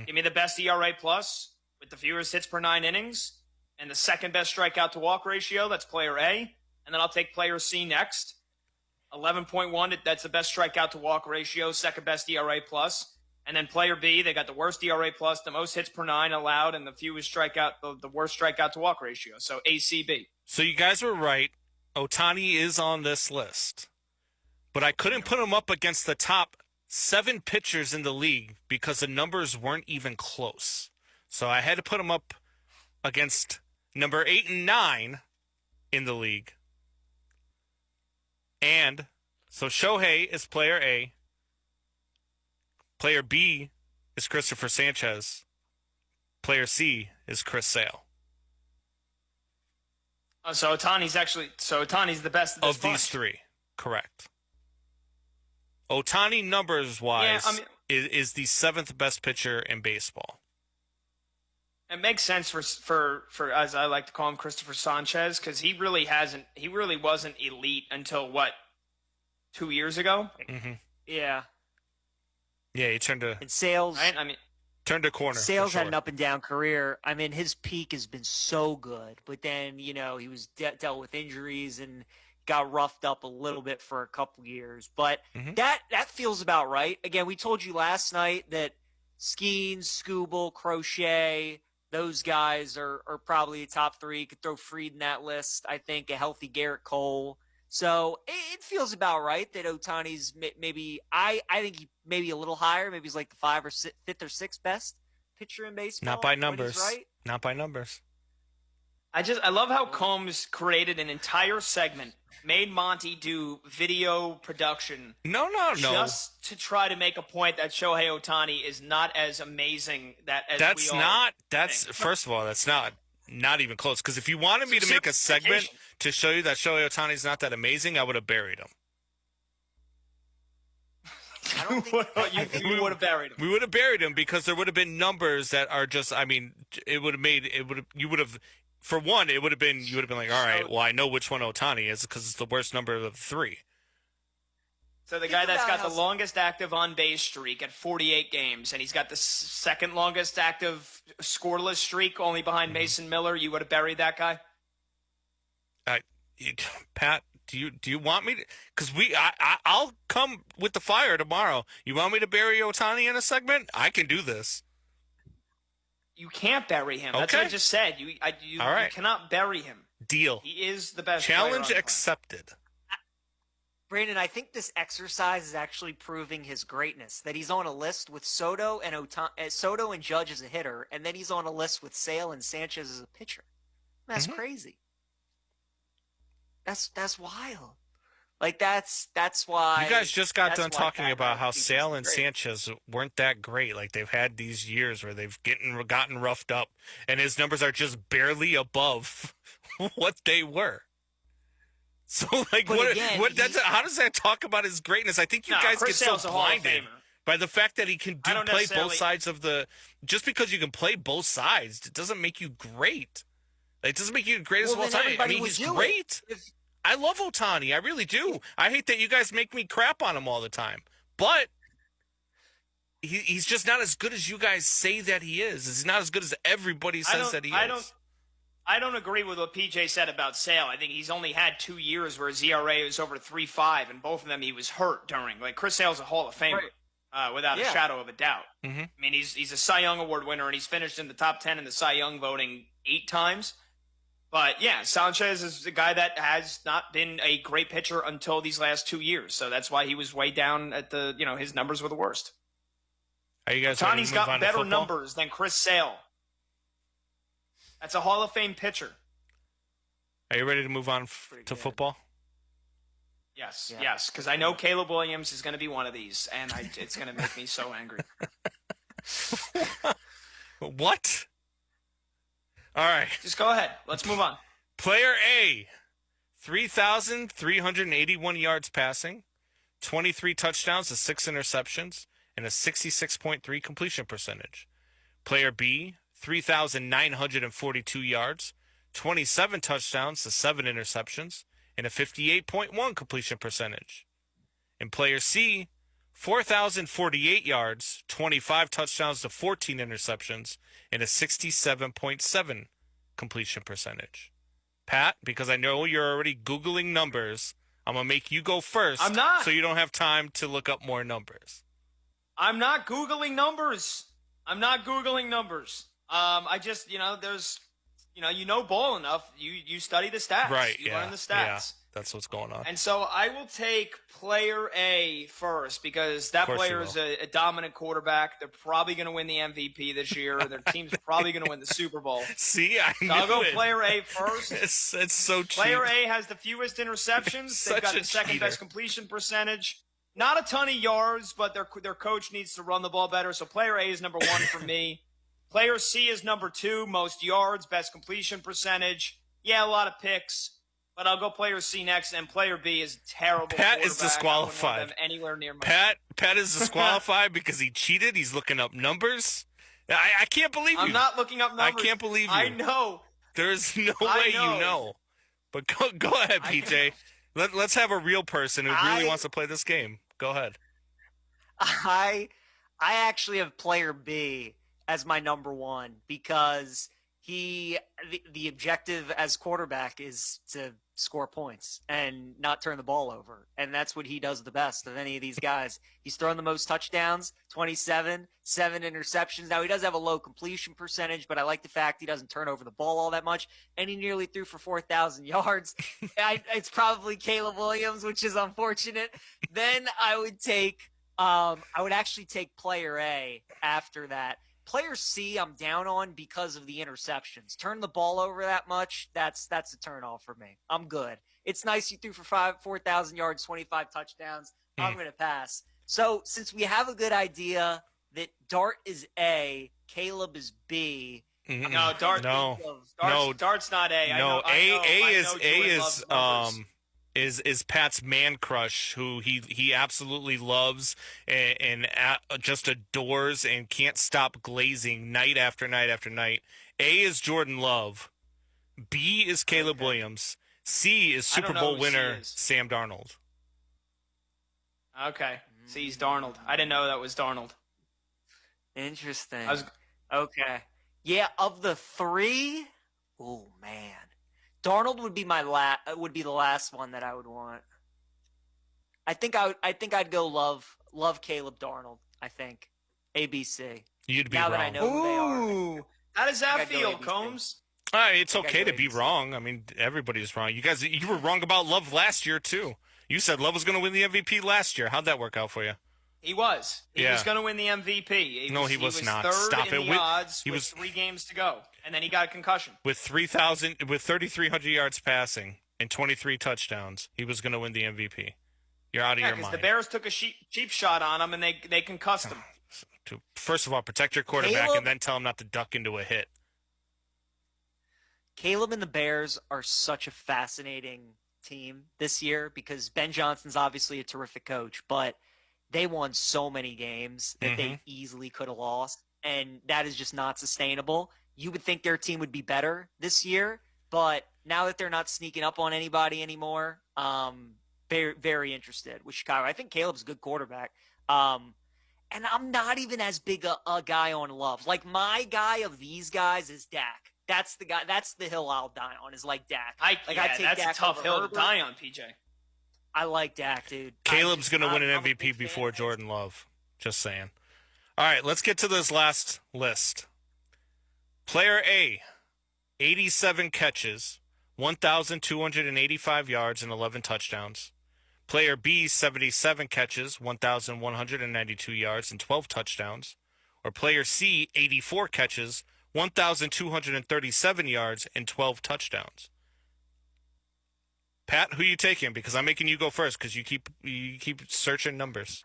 S2: Give me the best ERA plus with the fewest hits per 9 innings and the second best strikeout to walk ratio. That's player A, and then I'll take player C next. 11.1. That's the best strikeout to walk ratio, second best ERA plus. And then player B, they got the worst ERA plus, the most hits per 9 allowed, and the fewest the worst strikeout to walk ratio. So ACB.
S18: So you guys were right. Ohtani is on this list. But I couldn't put him up against the top 7 pitchers in the league because the numbers weren't even close. So I had to put him up against number 8 and 9 in the league. And so Shohei is player A. Player B is Christopher Sanchez. Player C is Chris Sale.
S2: So Ohtani's the best
S18: of these 3. Correct. Ohtani numbers-wise is the 7th best pitcher in baseball.
S2: It makes sense for as I like to call him, Christopher Sanchez, because he really wasn't elite until 2 years ago.
S18: Mm-hmm.
S3: Yeah.
S18: Yeah, he turned to
S3: and Sales.
S2: Right? I mean,
S18: turned a corner.
S3: Sales
S18: sure.
S3: had an up and down career. I mean, his peak has been so good, but then he was dealt with injuries and got roughed up a little bit for a couple years. But that feels about right. Again, we told you last night that Skeens, Skubal, Crochet, those guys are probably top 3. Could throw Fried in that list. I think a healthy Garrett Cole. So it feels about right that Ohtani's maybe I think he maybe a little higher. Maybe he's like the 5th or 6th best pitcher in baseball.
S18: Not by numbers.
S3: Right?
S18: Not by numbers.
S2: I love how Combs created an entire segment, made Monty do video production.
S18: No.
S2: Just to try to make a point that Shohei Ohtani is not as amazing
S18: First of all, that's not even close. Because if you wanted me to make a segment to show you that Shohei Ohtani is not that amazing, I would have buried him.
S3: I don't think
S2: we would have buried him.
S18: We would have buried him because there would have been numbers that are just. I mean, you would have. For one, you would have been like, all right, well, I know which one Ohtani is because it's the worst number of the 3.
S2: So the guy that's got the longest active on-base streak at 48 games, and he's got the second longest active scoreless streak, only behind Mason Miller. You would have buried that guy?
S18: Pat, do you want me to? Because I'll come with the fire tomorrow. You want me to bury Ohtani in a segment? I can do this.
S2: You can't bury him.
S18: Okay.
S2: That's what I just said. You
S18: All right.
S2: You cannot bury him.
S18: Deal.
S2: He is the best.
S18: Challenge accepted.
S3: Brandon, I think this exercise is actually proving his greatness. That he's on a list with Soto and Judge as a hitter, and then he's on a list with Sale and Sanchez as a pitcher. That's crazy. That's wild. Like that's why
S18: you guys just got done talking about how Sale and Sanchez weren't that great. Like they've had these years where they've gotten roughed up, and his numbers are just barely above what they were. So like, how does that talk about his greatness? I think you guys get so blinded by the fact that he can play both sides of the. Just because you can play both sides, it doesn't make you great. It doesn't make you the greatest of all time. I mean, he's great. I love Ohtani. I really do. I hate that you guys make me crap on him all the time. But he's just not as good as you guys say that he is. He's not as good as everybody says that he is.
S2: I don't agree with what PJ said about Sale. I think he's only had 2 years where his ERA was over 3.5, and both of them he was hurt during. Like Chris Sale's a Hall of Famer, without a shadow of a doubt.
S18: Mm-hmm.
S2: I mean, he's a Cy Young Award winner, and he's finished in the top 10 in the Cy Young voting 8 times. But, yeah, Sanchez is a guy that has not been a great pitcher until these last 2 years. So that's why he was way down at his numbers were the worst.
S18: Are you guys
S2: Ohtani's got better numbers than Chris Sale. That's a Hall of Fame pitcher.
S18: Are you ready to move on to football?
S2: Yes, because I know Caleb Williams is going to be one of these, and it's going to make me so angry.
S18: What? All right.
S2: Just go ahead. Let's move on.
S18: Player A, 3,381 yards passing, 23 touchdowns to 6 interceptions, and a 66.3 completion percentage. Player B, 3,942 yards, 27 touchdowns to 7 interceptions, and a 58.1 completion percentage. And player C, 4,048 yards, 25 touchdowns to 14 interceptions, and a 67.7 completion percentage. Pat, because I know you're already Googling numbers, I'm going to make you go first.
S2: I'm not.
S18: So you don't have time to look up more numbers.
S2: I'm not Googling numbers. I just, there's, ball enough. You study the stats.
S18: Right,
S2: You
S18: yeah.
S2: learn the stats.
S18: Yeah, that's what's going on.
S2: And so I will take player A first because that player is a dominant quarterback. They're probably going to win the MVP this year. Their team's probably going to win the Super Bowl.
S18: See,
S2: I'll go player A first.
S18: It's so cheap.
S2: Player A has the fewest interceptions. They've got the second best completion percentage. Not a ton of yards, but their coach needs to run the ball better. So player A is number 1 for me. Player C is number 2, most yards, best completion percentage. Yeah, a lot of picks, but I'll go player C next. And player B is terrible.
S18: Pat is disqualified.
S2: I wouldn't want them anywhere near my
S18: Pat is disqualified because he cheated. He's looking up numbers. I can't believe you.
S2: I'm not looking up numbers.
S18: I can't believe you.
S2: I know.
S18: There's no way you know. But go ahead, PJ. Let's have a real person who really wants to play this game. Go ahead.
S3: I actually have player B as my number 1 because the objective as quarterback is to score points and not turn the ball over. And that's what he does the best of any of these guys. He's thrown the most touchdowns, 27, 7 interceptions. Now, he does have a low completion percentage, but I like the fact he doesn't turn over the ball all that much. And he nearly threw for 4,000 yards. It's probably Caleb Williams, which is unfortunate. Then I would actually take player A after that. Player C, I'm down on because of the interceptions. Turn the ball over that much, that's a turn-off for me. I'm good. It's nice you threw for 4,000 yards, 25 touchdowns. I'm going to pass. So since we have a good idea that Dart is A, Caleb is B.
S18: Mm-hmm.
S2: No, Dart's not A.
S18: Is Pat's man crush, who he absolutely loves and just adores and can't stop glazing night after night after night. A is Jordan Love. B is Caleb Williams. C is Super Bowl winner Sam Darnold.
S2: Okay. C's Darnold. I didn't know that was Darnold.
S3: Interesting. Okay. Yeah, of the 3, oh man. Darnold would be the last one that I would want. I think I'd go love Caleb Darnold. I think ABC.
S18: You'd be
S3: now
S18: wrong.
S3: That I know who they are.
S2: How does that feel, Combs?
S18: It's okay to be wrong. I mean, everybody's wrong. You were wrong about Love last year too. You said Love was going to win the MVP last year. How'd that work out for you?
S2: He was. He was going to win the MVP. He was
S18: not.
S2: Third
S18: Stop
S2: in
S18: it.
S2: the odds with 3 games to go, and then he got a concussion.
S18: With 3,300 yards passing and 23 touchdowns, he was going to win the MVP. You're out of your mind.
S2: The Bears took a cheap shot on him, and they concussed him.
S18: First of all, protect your quarterback, and then tell him not to duck into a hit.
S3: Caleb and the Bears are such a fascinating team this year because Ben Johnson's obviously a terrific coach, but they won so many games that they easily could have lost, and that is just not sustainable. You would think their team would be better this year, but now that they're not sneaking up on anybody anymore, very, very interested with Chicago. I think Caleb's a good quarterback, and I'm not even as big a guy on Love. Like, my guy of these guys is Dak. That's the guy. That's the hill I'll die on, is like Dak. I take
S2: that's
S3: Dak
S2: a tough hill
S3: Herbert.
S2: to die on, PJ.
S3: I like Dak, dude.
S18: Caleb's going to win an MVP before Jordan Love. Just saying. All right, let's get to this last list. Player A, 87 catches, 1,285 yards, and 11 touchdowns. Player B, 77 catches, 1,192 yards, and 12 touchdowns. Or player C, 84 catches, 1,237 yards, and 12 touchdowns. Pat, who are you taking? Because I'm making you go first because you keep searching numbers.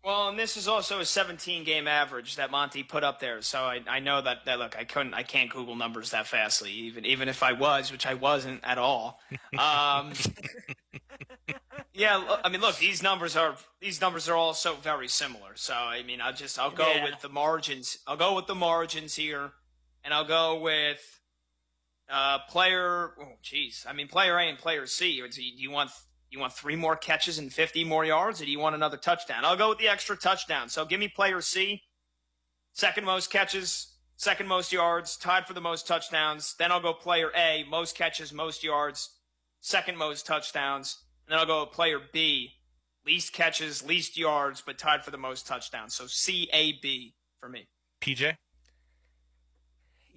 S2: Well, and this is also a 17-game average that Monty put up there, so I know that look, I can't Google numbers that fastly, even if I was, which I wasn't at all. Yeah, I mean, look, these numbers are all so very similar. So I mean, I'll go with the margins. I'll go with the margins here, and I'll go with player A and player C. Do you want 3 more catches and 50 more yards, or do you want another touchdown? I'll go with the extra touchdown. So give me player C, second most catches, second most yards, tied for the most touchdowns. Then I'll go player A, most catches, most yards, second most touchdowns. And then I'll go with player B, least catches, least yards, but tied for the most touchdowns. So CAB for me.
S18: PJ?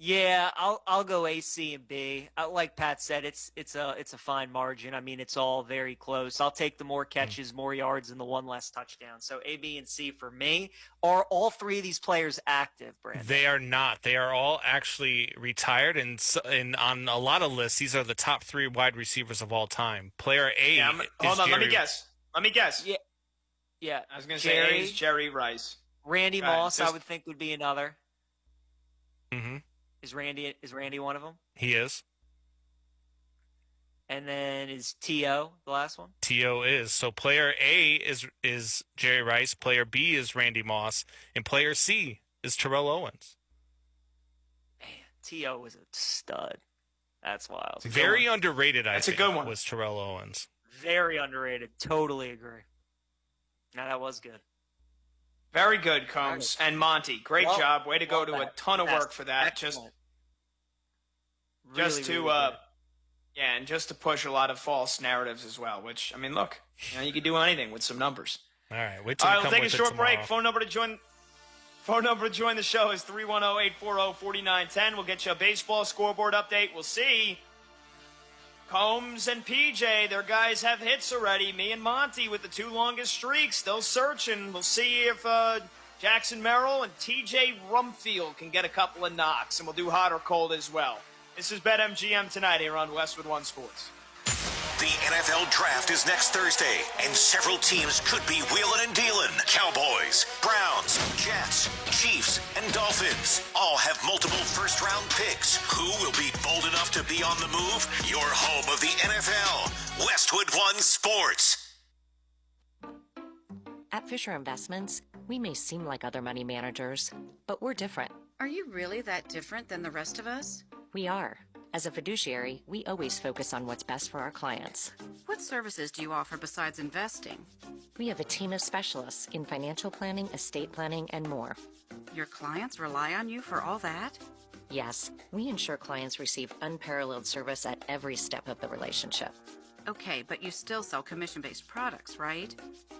S3: Yeah, I'll go A, C, and B. Like Pat said, it's a fine margin. I mean, it's all very close. I'll take the more catches, more yards, and the one less touchdown. So A, B, and C for me. Are all three of these players active, Brandon?
S18: They are not. They are all actually retired, and on a lot of lists, these are the top 3 wide receivers of all time. Player A.
S2: Yeah, hold on, let me guess.
S3: Yeah.
S2: I was going to say A is Jerry Rice.
S3: Randy Moss, I would think, would be another.
S18: Mm-hmm.
S3: Is Randy one of them?
S18: He is.
S3: And then is T.O. the last one?
S18: T.O. is. So player A is Jerry Rice, player B is Randy Moss, and player C is Terrell Owens.
S3: Man, T.O. was a stud. That's wild.
S18: Very underrated, I think.
S2: That's a good one.
S18: Was Terrell Owens.
S3: Very underrated. Totally agree. Now that was good.
S2: Very good, Combs. And Monty, great job. Way to go to a ton of work for that.
S3: Excellent.
S2: Just to
S3: really
S2: and just to push a lot of false narratives as well, which, I mean, look, you can do anything with some numbers.
S18: All right, wait
S2: All
S18: till
S2: right,
S18: we
S2: we'll
S18: come
S2: take a
S18: with it
S2: short
S18: tomorrow.
S2: break. Phone number to join the show is 310-840-4910. We'll get you a baseball scoreboard update. We'll see. Combs and PJ, their guys have hits already. Me and Monty with the 2 longest streaks, still searching. We'll see if Jackson Merrill and TJ Rumfield can get a couple of knocks, and we'll do hot or cold as well. This is BetMGM tonight here on Westwood One Sports.
S4: The NFL Draft is next Thursday, and several teams could be wheeling and dealing. Cowboys, Browns, Jets, Chiefs, and Dolphins all have multiple first-round picks. Who will be bold enough to be on the move? Your home of the NFL, Westwood One Sports.
S1: At Fisher Investments, we may seem like other money managers, but we're different.
S5: Are you really that different than the rest of us?
S1: We are. As a fiduciary, we always focus on what's best for our clients.
S5: What services do you offer besides investing?
S1: We have a team of specialists in financial planning, estate planning, and more.
S5: Your clients rely on you for all that?
S1: Yes, we ensure clients receive unparalleled service at every step of the relationship.
S5: Okay, but you still sell commission-based products, right?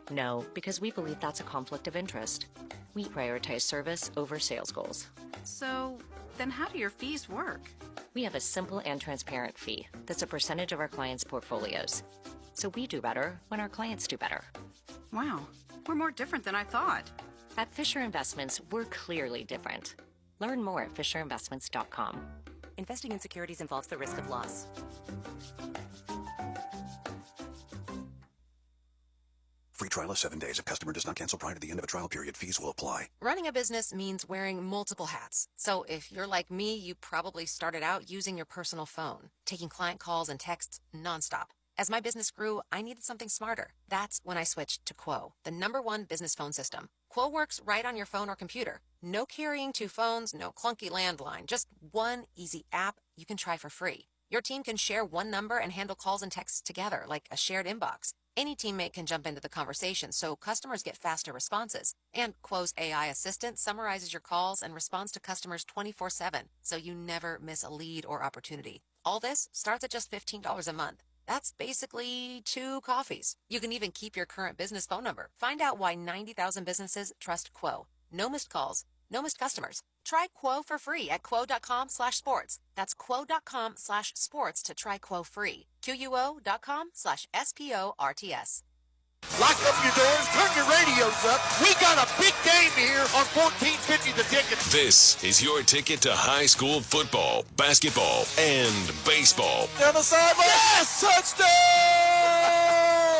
S1: No, because we believe that's a conflict of interest. We prioritize service over sales goals.
S5: So, then how do your fees work?
S1: We have a simple and transparent fee that's a percentage of our clients' portfolios. So we do better when our clients do better.
S5: Wow, we're more different than I thought.
S1: At Fisher Investments, we're clearly different. Learn more at FisherInvestments.com. Investing in securities involves the risk of loss.
S7: Free trial of 7 days. If customer does not cancel prior to the end of a trial period, fees will apply.
S11: Running a business means wearing multiple hats. So if you're like me, you probably started out using your personal phone, taking client calls and texts nonstop. As my business grew, I needed something smarter. That's when I switched to Wmoh, the #1 business phone system. Wmoh works right on your phone or computer. No carrying 2 phones, no clunky landline, just one easy app you can try for free. Your team can share one number and handle calls and texts together like a shared inbox. Any teammate can jump into the conversation, so customers get faster responses. And Wmoh's AI assistant summarizes your calls and responds to customers 24/7, so you never miss a lead or opportunity. All this starts at just $15 a month. That's basically 2 coffees. You can even keep your current business phone number. Find out why 90,000 businesses trust Wmoh. No missed calls, no missed customers. Try Wmoh for free at Wmoh.com/sports. That's Wmoh.com/sports to try Wmoh free. QUO.com/SPORTS.
S13: Lock up your doors, turn your radios up. We got a big game here on 1450 The Ticket.
S8: This is your ticket to high school football, basketball, and baseball.
S13: Down the sideline. Yes! Touchdown!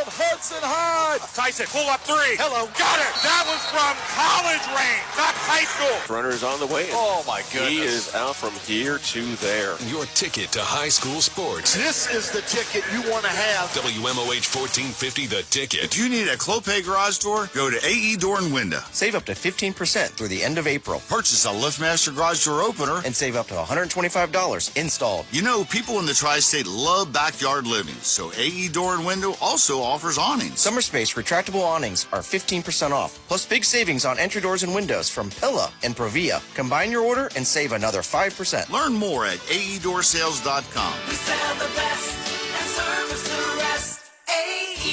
S13: Hudson Hyde.
S10: Tyson, pull up 3.
S13: Hello.
S10: Got it. That was from college range, not high school.
S14: Runner is on the way.
S13: Oh, my goodness.
S14: He is out from here to there.
S8: Your ticket to high school sports.
S13: This is the ticket you want to have.
S8: WMOH 1450 The Ticket.
S27: If you need a Clopay garage door, go to AE Door and Window.
S28: Save up to 15% through the end of April.
S27: Purchase a LiftMaster garage door opener
S28: and save up to $125 installed.
S27: You know, people in the tri-state love backyard living, so AE Door and Window also offers awnings.
S28: Summer Space retractable awnings are 15% off, plus big savings on entry doors and windows from Pilla and Provia. Combine your order and save another 5%.
S27: Learn more at aedoorsales.com.
S29: We sell the best and service the rest. AE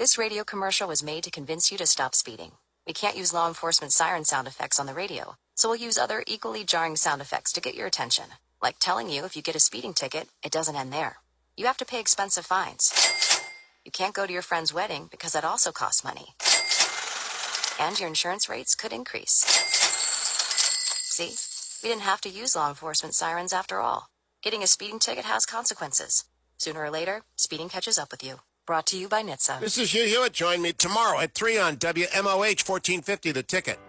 S11: This radio commercial was made to convince you to stop speeding. We can't use law enforcement siren sound effects on the radio, so we'll use other equally jarring sound effects to get your attention. Like telling you if you get a speeding ticket, it doesn't end there. You have to pay expensive fines. You can't go to your friend's wedding because that also costs money. And your insurance rates could increase. See? We didn't have to use law enforcement sirens after all. Getting a speeding ticket has consequences. Sooner or later, speeding catches up with you. Brought to you by NHTSA.
S13: This is Hugh Hewitt. Join me tomorrow at 3 on WMOH 1450, The Ticket.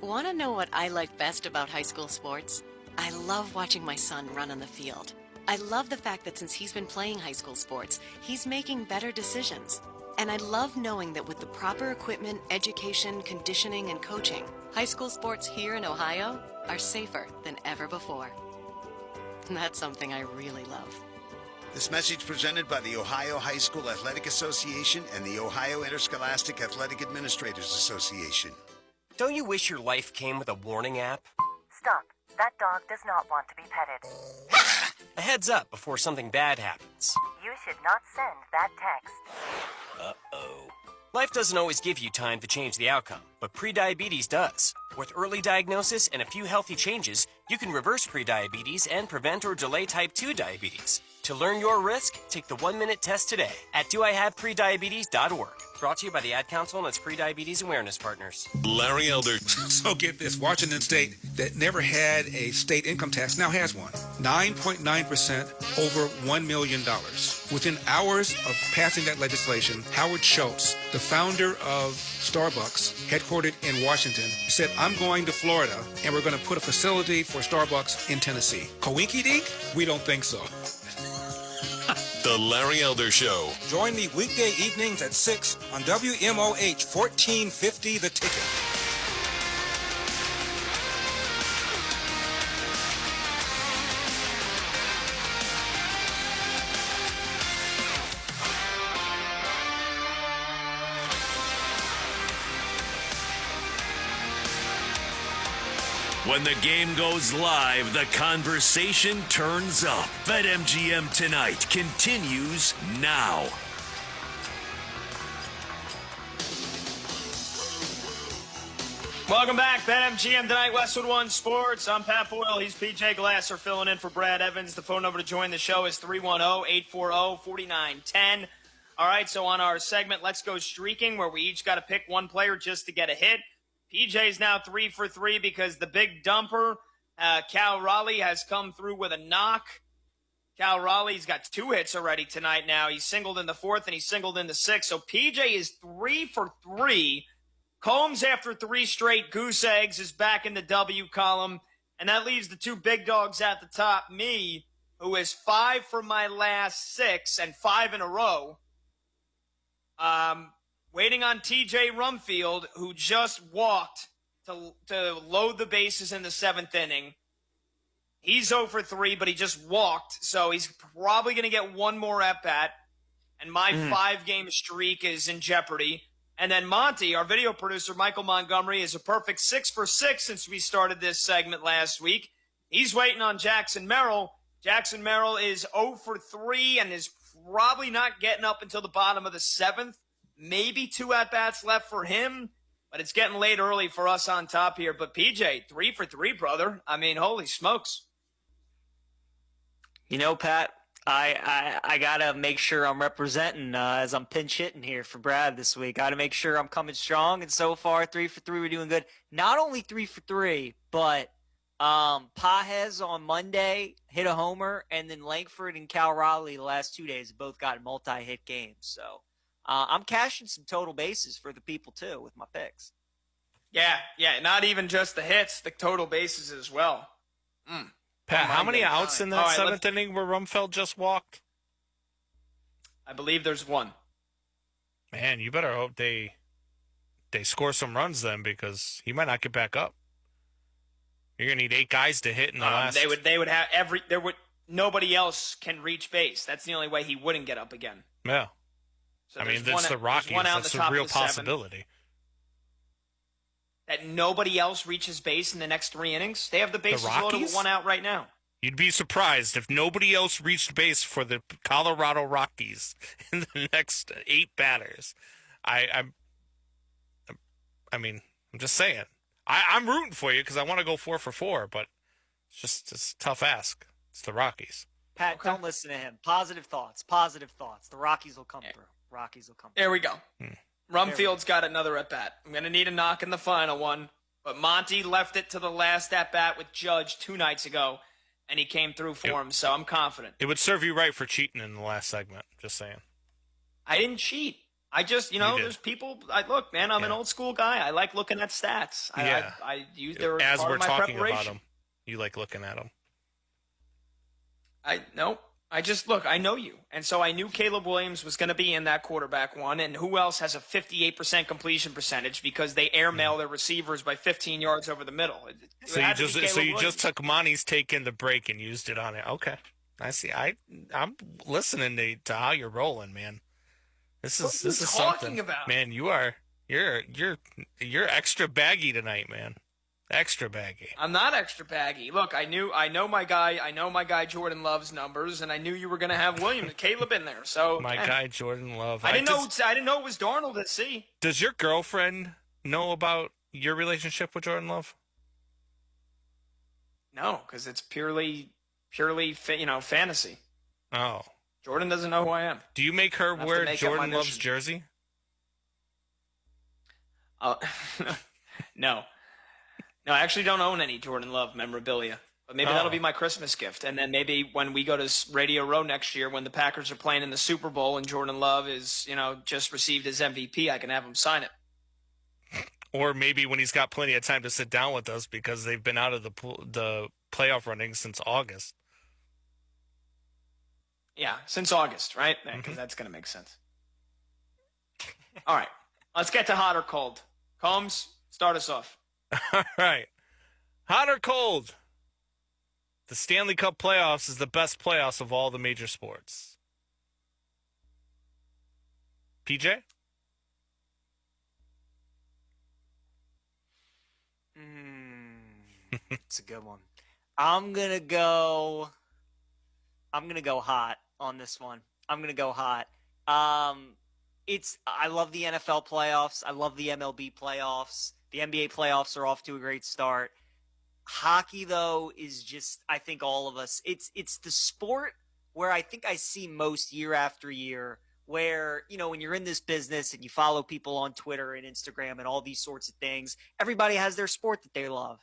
S6: Want to know what I like best about high school sports? I love watching my son run on the field. I love the fact that since he's been playing high school sports, he's making better decisions. And I love knowing that with the proper equipment, education, conditioning, and coaching, high school sports here in Ohio are safer than ever before. And that's something I really love.
S9: This message presented by the Ohio High School Athletic Association and the Ohio Interscholastic Athletic Administrators Association.
S12: Don't you wish your life came with a warning app?
S1: Stop. That dog does not want to be petted.
S12: A heads up before something bad happens.
S1: You should not send that text.
S12: Uh-oh. Life doesn't always give you time to change the outcome, but prediabetes does. With early diagnosis and a few healthy changes, you can reverse prediabetes and prevent or delay type 2 diabetes. To learn your risk, take the 1-minute test today at doihaveprediabetes.org. Brought to you by the Ad Council and its prediabetes awareness partners.
S8: Larry Elder.
S15: So get this, Washington State that never had a state income tax now has one. 9.9% over $1 million. Within hours of passing that legislation, Howard Schultz, the founder of Starbucks, headquartered in Washington, said, I'm going to Florida and we're going to put a facility for Starbucks in Tennessee. Coinky dink? We don't think so.
S8: The Larry Elder Show.
S15: Join me weekday evenings at 6 on WMOH 1450 The Ticket.
S17: When the game goes live, the conversation turns up. BetMGM Tonight continues now.
S2: Welcome back, BetMGM Tonight, Westwood One Sports. I'm Pat Boyle. He's PJ Glasser filling in for Brad Evans. The phone number to join the show is 310-840-4910. All right, so on our segment, Let's Go Streaking, where we each got to pick one player just to get a hit. PJ's now 3 for 3 because the big dumper, Cal Raleigh, has come through with a knock. Cal Raleigh's got 2 hits already tonight now. He's singled in the 4th and he's singled in the 6th. So PJ is 3 for 3. Combs, after 3 straight goose eggs, is back in the W column. And that leaves the 2 big dogs at the top. Me, who is 5 for my last 6 and 5 in a row. Waiting on TJ Rumfield, who just walked to load the bases in the 7th inning. He's 0 for 3, but he just walked, so he's probably going to get one more at-bat, and my 5-game streak is in jeopardy. And then Monty, our video producer, Michael Montgomery, is a perfect 6 for 6 since we started this segment last week. He's waiting on Jackson Merrill. Jackson Merrill is 0 for 3 and is probably not getting up until the bottom of the 7th. Maybe 2 at-bats left for him, but it's getting late early for us on top here. But PJ, 3 for 3, brother. I mean, holy smokes.
S3: You know, Pat, I got to make sure I'm representing as I'm pinch hitting here for Brad this week. Got to make sure I'm coming strong, and so far, 3 for 3, we're doing good. Not only 3 for 3, but Pajes on Monday hit a homer, and then Langford and Cal Raleigh the last 2 days have both got multi-hit games, so I'm cashing some total bases for the people, too, with my picks.
S2: Yeah, not even just the hits, the total bases as well.
S18: Pat, how many outs in that 7th inning where Rumfeld just walked?
S2: I believe there's 1.
S18: Man, you better hope they score some runs then, because he might not get back up. You're going to need 8 guys to hit in the last.
S2: They would have nobody else can reach base. That's the only way he wouldn't get up again.
S18: Yeah.
S2: So
S18: I mean, that's the Rockies. That's a real possibility.
S2: That nobody else reaches base in the next 3 innings? They have the bases loaded with 1 out right now.
S18: You'd be surprised if nobody else reached base for the Colorado Rockies in the next 8 batters. I'm just saying. I'm rooting for you because I want to go 4 for 4, but it's a tough ask. It's the Rockies.
S3: Pat, don't listen to him. Positive thoughts. Positive thoughts. The Rockies will come through. Rockies will come through.
S2: There we go. Rumfield's got another at-bat. I'm going to need a knock in the final one. But Monty left it to the last at-bat with Judge 2 nights ago, and he came through for him, so I'm confident.
S18: It would serve you right for cheating in the last segment. Just saying.
S2: I didn't cheat. I just, there's people. Look, man, I'm an old school guy. I like looking at stats. I use their
S18: as
S2: part
S18: we're
S2: of my
S18: talking
S2: preparation.
S18: about them. You like looking at them.
S2: I know you. And so I knew Caleb Williams was going to be in that quarterback one. And who else has a 58% completion percentage because they airmail their receivers by 15 yards over the middle?
S18: So you just took Monty's take in the break and used it on it. Okay. I see. I'm listening to how you're rolling, man. This is something
S2: about?
S18: Man, you're extra baggy tonight, man. Extra baggy.
S2: I'm not extra baggy. Look, I know my guy Jordan Love's numbers, and I knew you were going to have William and Caleb in there. So
S18: guy Jordan Love.
S2: I didn't know it was Darnold at sea.
S18: Does your girlfriend know about your relationship with Jordan Love?
S2: No, because it's purely fantasy.
S18: Oh.
S2: Jordan doesn't know who I am.
S18: Do you make her wear Jordan Love's jersey?
S2: No. No, I actually don't own any Jordan Love memorabilia. But maybe that'll be my Christmas gift. And then maybe when we go to Radio Row next year, when the Packers are playing in the Super Bowl and Jordan Love is, just received his MVP, I can have him sign it.
S18: Or maybe when he's got plenty of time to sit down with us because they've been out of the playoff running since August.
S2: Yeah, since August, right? Because that's going to make sense. All right, let's get to hot or cold. Combs, start us off.
S18: All right. Hot or cold? The Stanley Cup playoffs is the best playoffs of all the major sports. PJ?
S3: It's a good one. I'm gonna go hot on this one. I'm gonna go hot. I love the NFL playoffs. I love the MLB playoffs. The NBA playoffs are off to a great start. Hockey, though, is just, I think all of us, it's the sport where I think I see most year after year where, when you're in this business and you follow people on Twitter and Instagram and all these sorts of things, everybody has their sport that they love,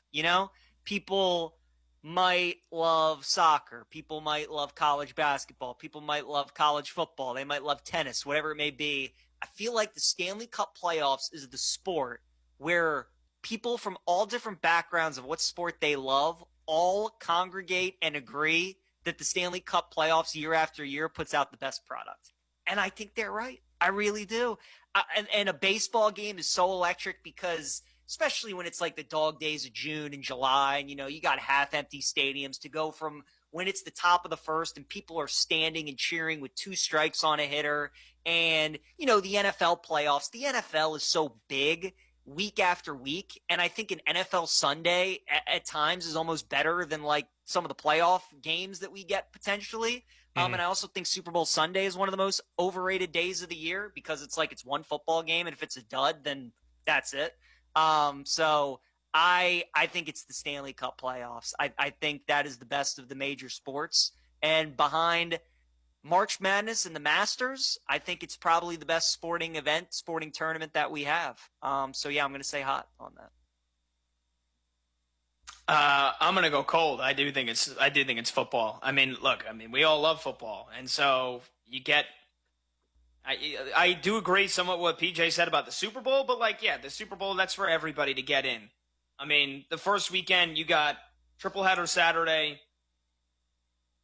S3: People might love soccer. People might love college basketball. People might love college football. They might love tennis, whatever it may be. I feel like the Stanley Cup playoffs is the sport where people from all different backgrounds of what sport they love all congregate and agree that the Stanley Cup playoffs year after year puts out the best product. And I think they're right. I really do. And a baseball game is so electric because especially when it's like the dog days of June and July and, you got half-empty stadiums to go from when it's the top of the first and people are standing and cheering with 2 strikes on a hitter and, the NFL playoffs. The NFL is so big week after week, and I think an NFL Sunday at times is almost better than like some of the playoff games that we get potentially. And I also think Super Bowl Sunday is one of the most overrated days of the year because it's like it's one football game, and if it's a dud, then that's it. So I think it's the Stanley Cup playoffs. I think that is the best of the major sports, and behind March Madness and the Masters, I think it's probably the best sporting tournament that we have. So yeah, I'm going to say hot on that.
S2: I'm going to go cold. I do think it's football. Look, we all love football. And so I do agree somewhat with what PJ said about the Super Bowl, but the Super Bowl, that's for everybody to get in. The first weekend you got tripleheader Saturday,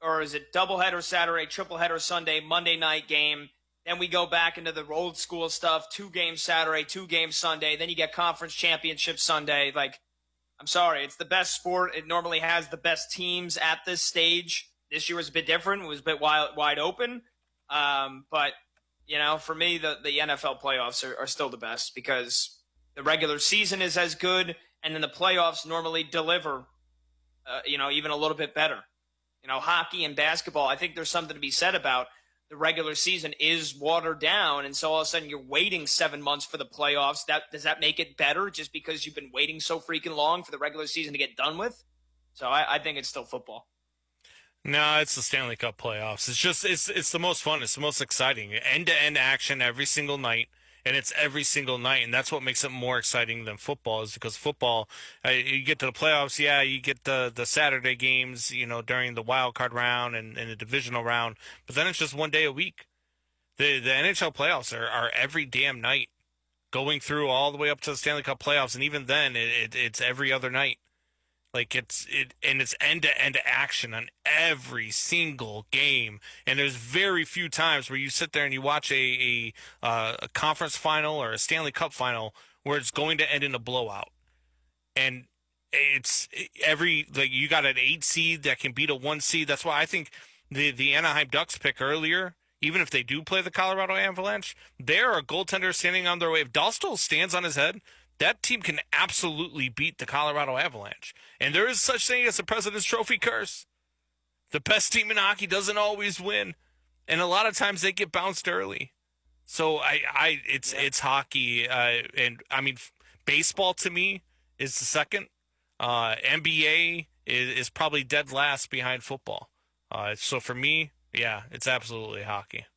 S2: or is it doubleheader Saturday, tripleheader Sunday, Monday night game. Then we go back into the old school stuff, 2 games Saturday, 2 games Sunday. Then you get conference championship Sunday. I'm sorry, it's the best sport. It normally has the best teams at this stage. This year was a bit different. It was a bit wide open. But, for me, the NFL playoffs are still the best because the regular season is as good, and then the playoffs normally deliver, even a little bit better. Hockey and basketball, I think there's something to be said about the regular season is watered down, and so all of a sudden you're waiting 7 months for the playoffs. Does that make it better just because you've been waiting so freaking long for the regular season to get done with? So I think it's still football.
S18: No, it's the Stanley Cup playoffs. It's the most fun. It's the most exciting. End-to-end action every single night, and it's every single night, and that's what makes it more exciting than football. Is because football, you get to the playoffs, yeah, you get the Saturday games, during the wild card round and the divisional round, but then it's just one day a week. The NHL playoffs are every damn night, going through all the way up to the Stanley Cup playoffs, and even then, it's every other night. Like it's end-to-end action on every single game, and there's very few times where you sit there and you watch a conference final or a Stanley Cup final where it's going to end in a blowout. And it's you got an 8 seed that can beat a 1 seed. That's why I think the Anaheim Ducks pick earlier, even if they do play the Colorado Avalanche, they're a goaltender standing on their way. If Dostal stands on his head, that team can absolutely beat the Colorado Avalanche. And there is such thing as a President's Trophy curse. The best team in hockey doesn't always win. And a lot of times they get bounced early. So it's hockey. And I mean, baseball to me is the second. NBA is probably dead last behind football. So for me, yeah, it's absolutely hockey.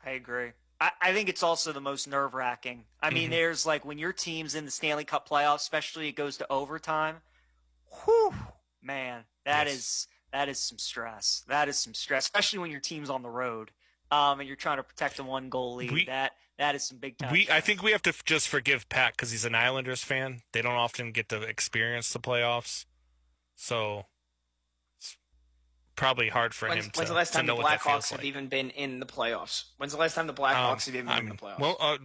S3: I agree. I think it's also the most nerve-wracking. I mean, there's when your team's in the Stanley Cup playoffs, especially it goes to overtime. Whew, man, that is some stress. That is some stress, especially when your team's on the road and you're trying to protect the one goal lead. That is some big time.
S18: I think we have to just forgive Pat because he's an Islanders fan. They don't often get to experience the playoffs, so probably hard for him to know what that feels like.
S2: When's the last time the Blackhawks have even been in the playoffs? When's the last time the Blackhawks have even been in the playoffs?
S18: Well,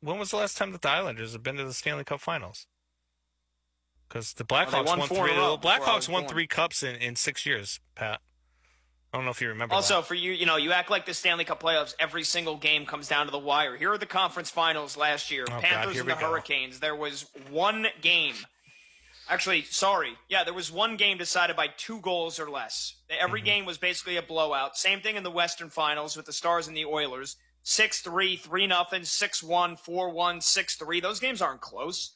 S18: when was the last time that the Islanders have been to the Stanley Cup Finals? Because the Blackhawks won 3. The Blackhawks won 3 cups in 6 years, Pat. I don't know if you remember.
S2: Also,
S18: that.
S2: for you act like the Stanley Cup playoffs, every single game comes down to the wire. Here are the conference finals last year. Panthers and the Hurricanes. There was one game. Actually, sorry. Yeah, there was one game decided by 2 goals or less. Every game was basically a blowout. Same thing in the Western Finals with the Stars and the Oilers. 6-3, 3-0, 6-1, 4-1, 6-3. Those games aren't close.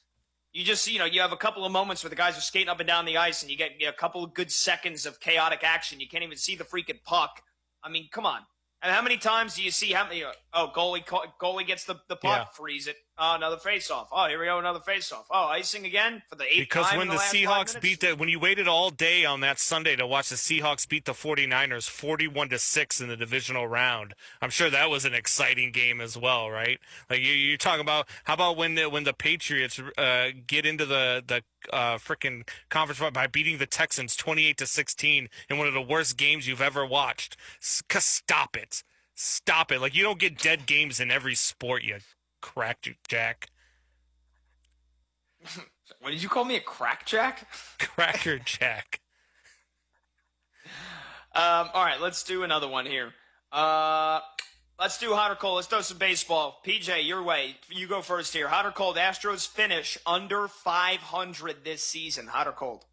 S2: You just, you have a couple of moments where the guys are skating up and down the ice and you get a couple of good seconds of chaotic action. You can't even see the freaking puck. I mean, come on. And how many times do you see goalie gets the puck, freeze it. Oh, another face-off. Oh, here we go, another face-off. Oh, icing again for the 8th time.
S18: Because when
S2: the
S18: Seahawks when you waited all day on that Sunday to watch the Seahawks beat the 49ers 41-6 in the divisional round, I'm sure that was an exciting game as well, right? Like you're talking about, how about when the Patriots get into the freaking conference by beating the Texans 28-16 in one of the worst games you've ever watched? Stop it. Stop it. Like, you don't get dead games in every sport, you crackjack.
S2: What did you call me, a crackjack?
S18: Crackerjack.
S2: All right, let's do another one here. Let's do hot or cold. Let's throw some baseball. PJ, your way. You go first here. Hot or cold? Astros finish under 500 this season. Hot or cold?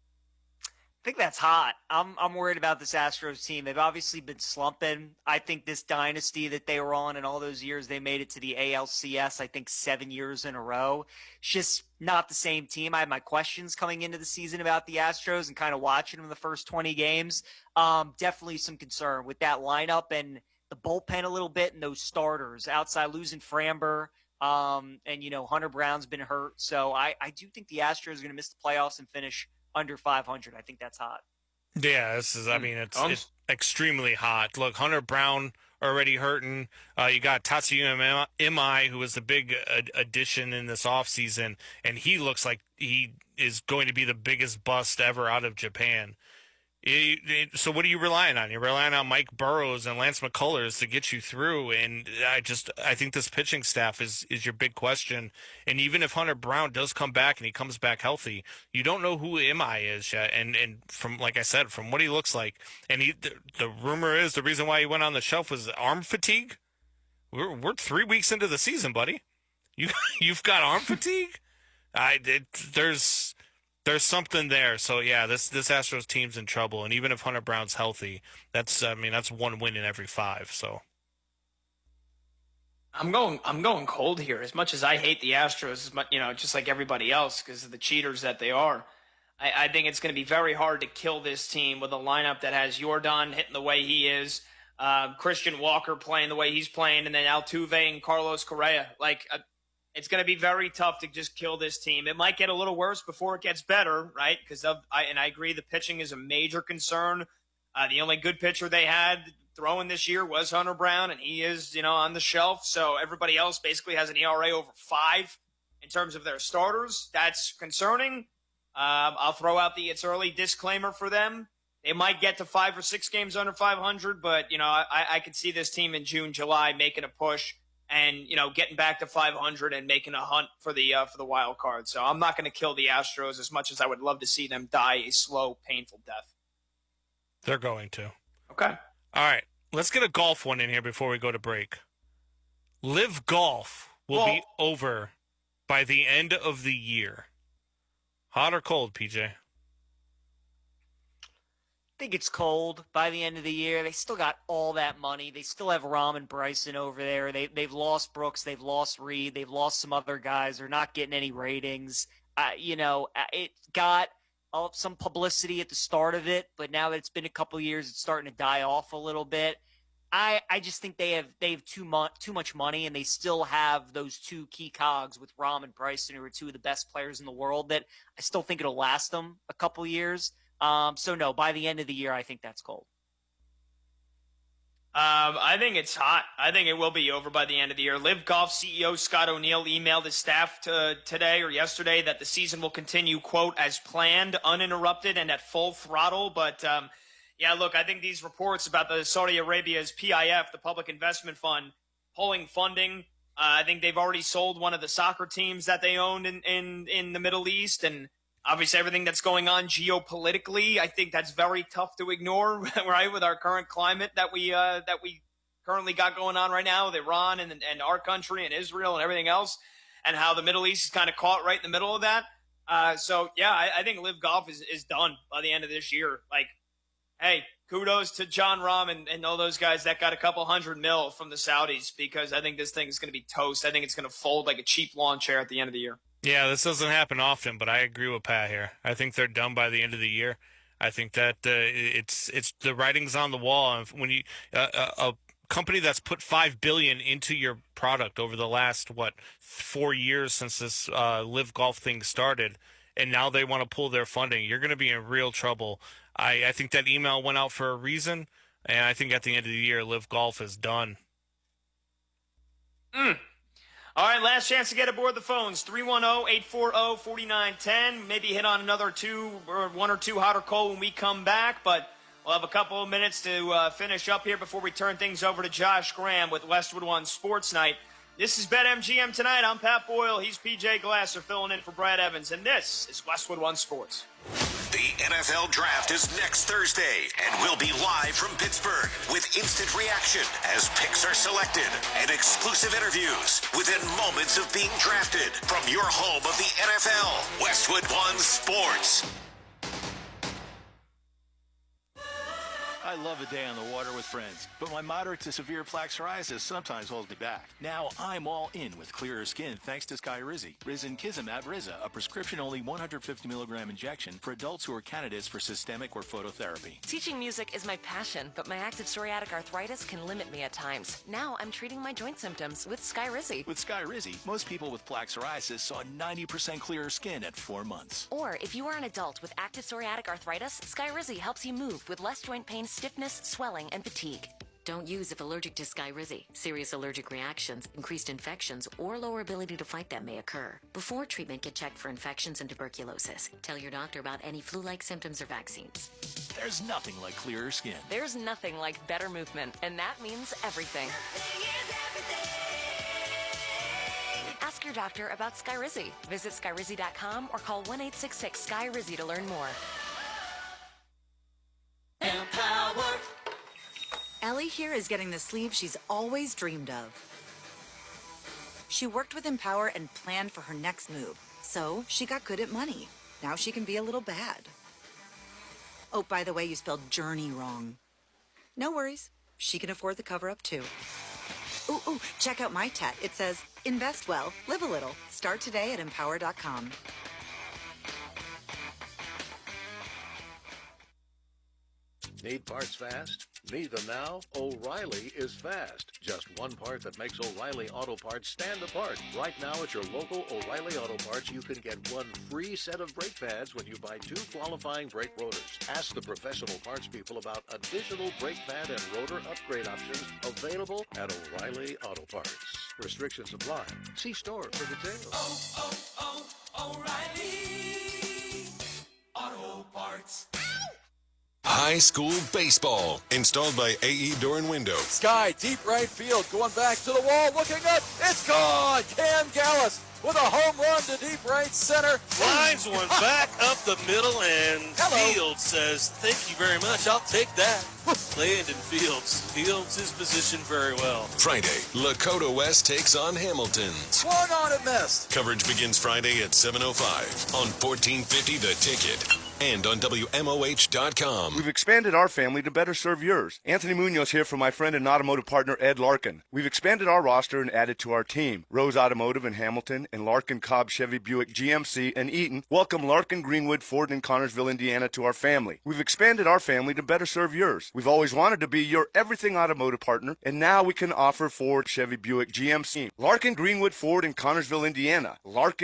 S3: I think that's hot. I'm worried about this Astros team. They've obviously been slumping. I think this dynasty that they were on in all those years, they made it to the ALCS, I think 7 years in a row. It's just not the same team. I had my questions coming into the season about the Astros and kind of watching them the first 20 games. Definitely some concern with that lineup and the bullpen a little bit and those starters outside, losing Framber. And, Hunter Brown's been hurt. So I do think the Astros are going to miss the playoffs and finish under 500. I think that's hot.
S18: Yeah, it's extremely hot. Look, Hunter Brown already hurting. You got Tatsuya Imai, who was the big addition in this offseason, and he looks like he is going to be the biggest bust ever out of Japan. So what are you relying on? You're relying on Mike Burrows and Lance McCullers to get you through, and I think this pitching staff is your big question. And even if Hunter Brown does come back and he comes back healthy, you don't know who Imai is yet. And from, like I said, from what he looks like, and the rumor is the reason why he went on the shelf was arm fatigue. We're 3 weeks into the season, buddy. You've got arm fatigue. There's something there. So yeah, this Astros team's in trouble, and even if Hunter Brown's healthy, that's one win in every 5. So
S2: I'm going cold here. As much as I hate the Astros, as much, just like everybody else, because of the cheaters that they are. I think it's going to be very hard to kill this team with a lineup that has Jordan hitting the way he is, Christian Walker playing the way he's playing, and then Altuve and Carlos Correa. It's going to be very tough to just kill this team. It might get a little worse before it gets better, right? Because I agree, the pitching is a major concern. The only good pitcher they had throwing this year was Hunter Brown, and he is, on the shelf. So everybody else basically has an ERA over 5 in terms of their starters. That's concerning. I'll throw out the it's early disclaimer for them. They might get to 5 or 6 games under 500, but, I could see this team in June, July making a push and, getting back to 500 and making a hunt for the wild card. So I'm not going to kill the Astros as much as I would love to see them die a slow, painful death.
S18: they're going to.
S2: Okay.
S18: All right, let's get a golf one in here before we go to break. Live Golf will be over by the end of the year. Hot or cold, PJ?
S3: I think it's cold by the end of the year. They still got all that money. They still have Rahm and Bryson over there. They've lost Brooks. They've lost Reed. They've lost some other guys. They're not getting any ratings. It got some publicity at the start of it, but now that it's been a couple of years, it's starting to die off a little bit. I just think they have too much money, and they still have those 2 key cogs with Rahm and Bryson, who are 2 of the best players in the world, that I still think it'll last them a couple of years. So no, by the end of the year, I think that's cold.
S2: I think it's hot. I think it will be over by the end of the year. Live Golf CEO Scott O'Neill emailed his staff today or yesterday that the season will continue, quote, as planned, uninterrupted, and at full throttle. But, yeah, look, I think these reports about the Saudi Arabia's PIF, the Public Investment Fund, pulling funding, I think they've already sold one of the soccer teams that they owned in the Middle East, and obviously everything that's going on geopolitically, I think that's very tough to ignore, right, with our current climate that we currently got going on right now with Iran and our country and Israel and everything else, and how the Middle East is kind of caught right in the middle of that. So, yeah, I think Live Golf is done by the end of this year. Hey, kudos to John Rahm and all those guys that got a couple $100 million from the Saudis, because I think this thing is going to be toast. I think it's going to fold like a cheap lawn chair at the end of the year.
S18: Yeah, this doesn't happen often, but I agree with Pat here. I think they're done by the end of the year. I think that it's the writing's on the wall. And when you a company that's put $5 billion into your product over the last 4 years since this Live Golf thing started, and now they want to pull their funding, you're going to be in real trouble. I think that email went out for a reason, and I think at the end of the year, Live Golf is done.
S2: All right, last chance to get aboard the phones, 310-840-4910. Maybe hit on another 1 or 2 hot or cold when we come back, but we'll have a couple of minutes to finish up here before we turn things over to Josh Graham with Westwood One Sports Night. This is BetMGM Tonight. I'm Pat Boyle. He's PJ Glasser filling in for Brad Evans, and this is Westwood One Sports.
S4: The NFL Draft is next Thursday, and we'll be live from Pittsburgh with instant reaction as picks are selected and exclusive interviews within moments of being drafted from your home of the NFL, Westwood One Sports.
S16: I love a day on the water with friends, but my moderate to severe plaque psoriasis sometimes holds me back. Now I'm all in with clearer skin thanks to Skyrizi. Risankizumab Riza, a prescription-only 150 milligram injection for adults who are candidates for systemic or phototherapy.
S11: Teaching music is my passion, but my active psoriatic arthritis can limit me at times. Now I'm treating my joint symptoms with Skyrizi.
S16: With Skyrizi, most people with plaque psoriasis saw 90% clearer skin at 4 months.
S11: Or if you are an adult with active psoriatic arthritis, Skyrizi helps you move with less joint pain, stiffness, swelling, and fatigue.
S1: Don't use if allergic to Skyrizi. Serious allergic reactions, increased infections, or lower ability to fight them may occur. Before treatment, get checked for infections and tuberculosis. Tell your doctor about any flu-like symptoms or vaccines.
S16: There's nothing like clearer skin.
S11: There's nothing like better movement, and that means everything. Ask your doctor about Skyrizi. Visit Skyrizi.com or call 1-866-SKY-RIZZI to learn more.
S19: Empower. Ellie here is getting the sleeve she's always dreamed of. She worked with Empower and planned for her next move, so she got good at money. Now she can be a little bad. Oh, by the way, you spelled journey wrong. No worries. She can afford the cover-up, too. Ooh, check out my tat. It says, invest well, live a little. Start today at empower.com.
S5: Need parts fast? Need them now? O'Reilly is fast. Just one part that makes O'Reilly Auto Parts stand apart. Right now at your local O'Reilly Auto Parts, you can get one free set of brake pads when you buy 2 qualifying brake rotors. Ask the professional parts people about additional brake pad and rotor upgrade options available at O'Reilly Auto Parts. Restrictions apply. See store for details.
S17: O'Reilly Auto Parts.
S8: High school baseball, installed by AE Door and Window.
S13: Sky, deep right field, going back to the wall, looking up, it's gone! Cam Gallis with a home run to deep right center.
S10: Lines one back up the middle, and Fields says, thank you very much, I'll take that. Landon Fields. Fields his position very well.
S8: Friday, Lakota West takes on Hamilton.
S13: Swung on and missed.
S8: Coverage begins Friday at 7:05 on 1450 The Ticket and on WMOH.com.
S20: We've expanded our family to better serve yours. Anthony Munoz here for my friend and automotive partner Ed Larkin. We've expanded our roster and added to our team. Rose Automotive in Hamilton and Larkin Cobb Chevy Buick GMC in Eaton welcome Larkin Greenwood Ford in Connersville, Indiana to our family. We've expanded our family to better serve yours. We've always wanted to be your everything automotive partner, and now we can offer Ford, Chevy Buick GMC. Larkin Greenwood Ford in Connersville, Indiana. Larkin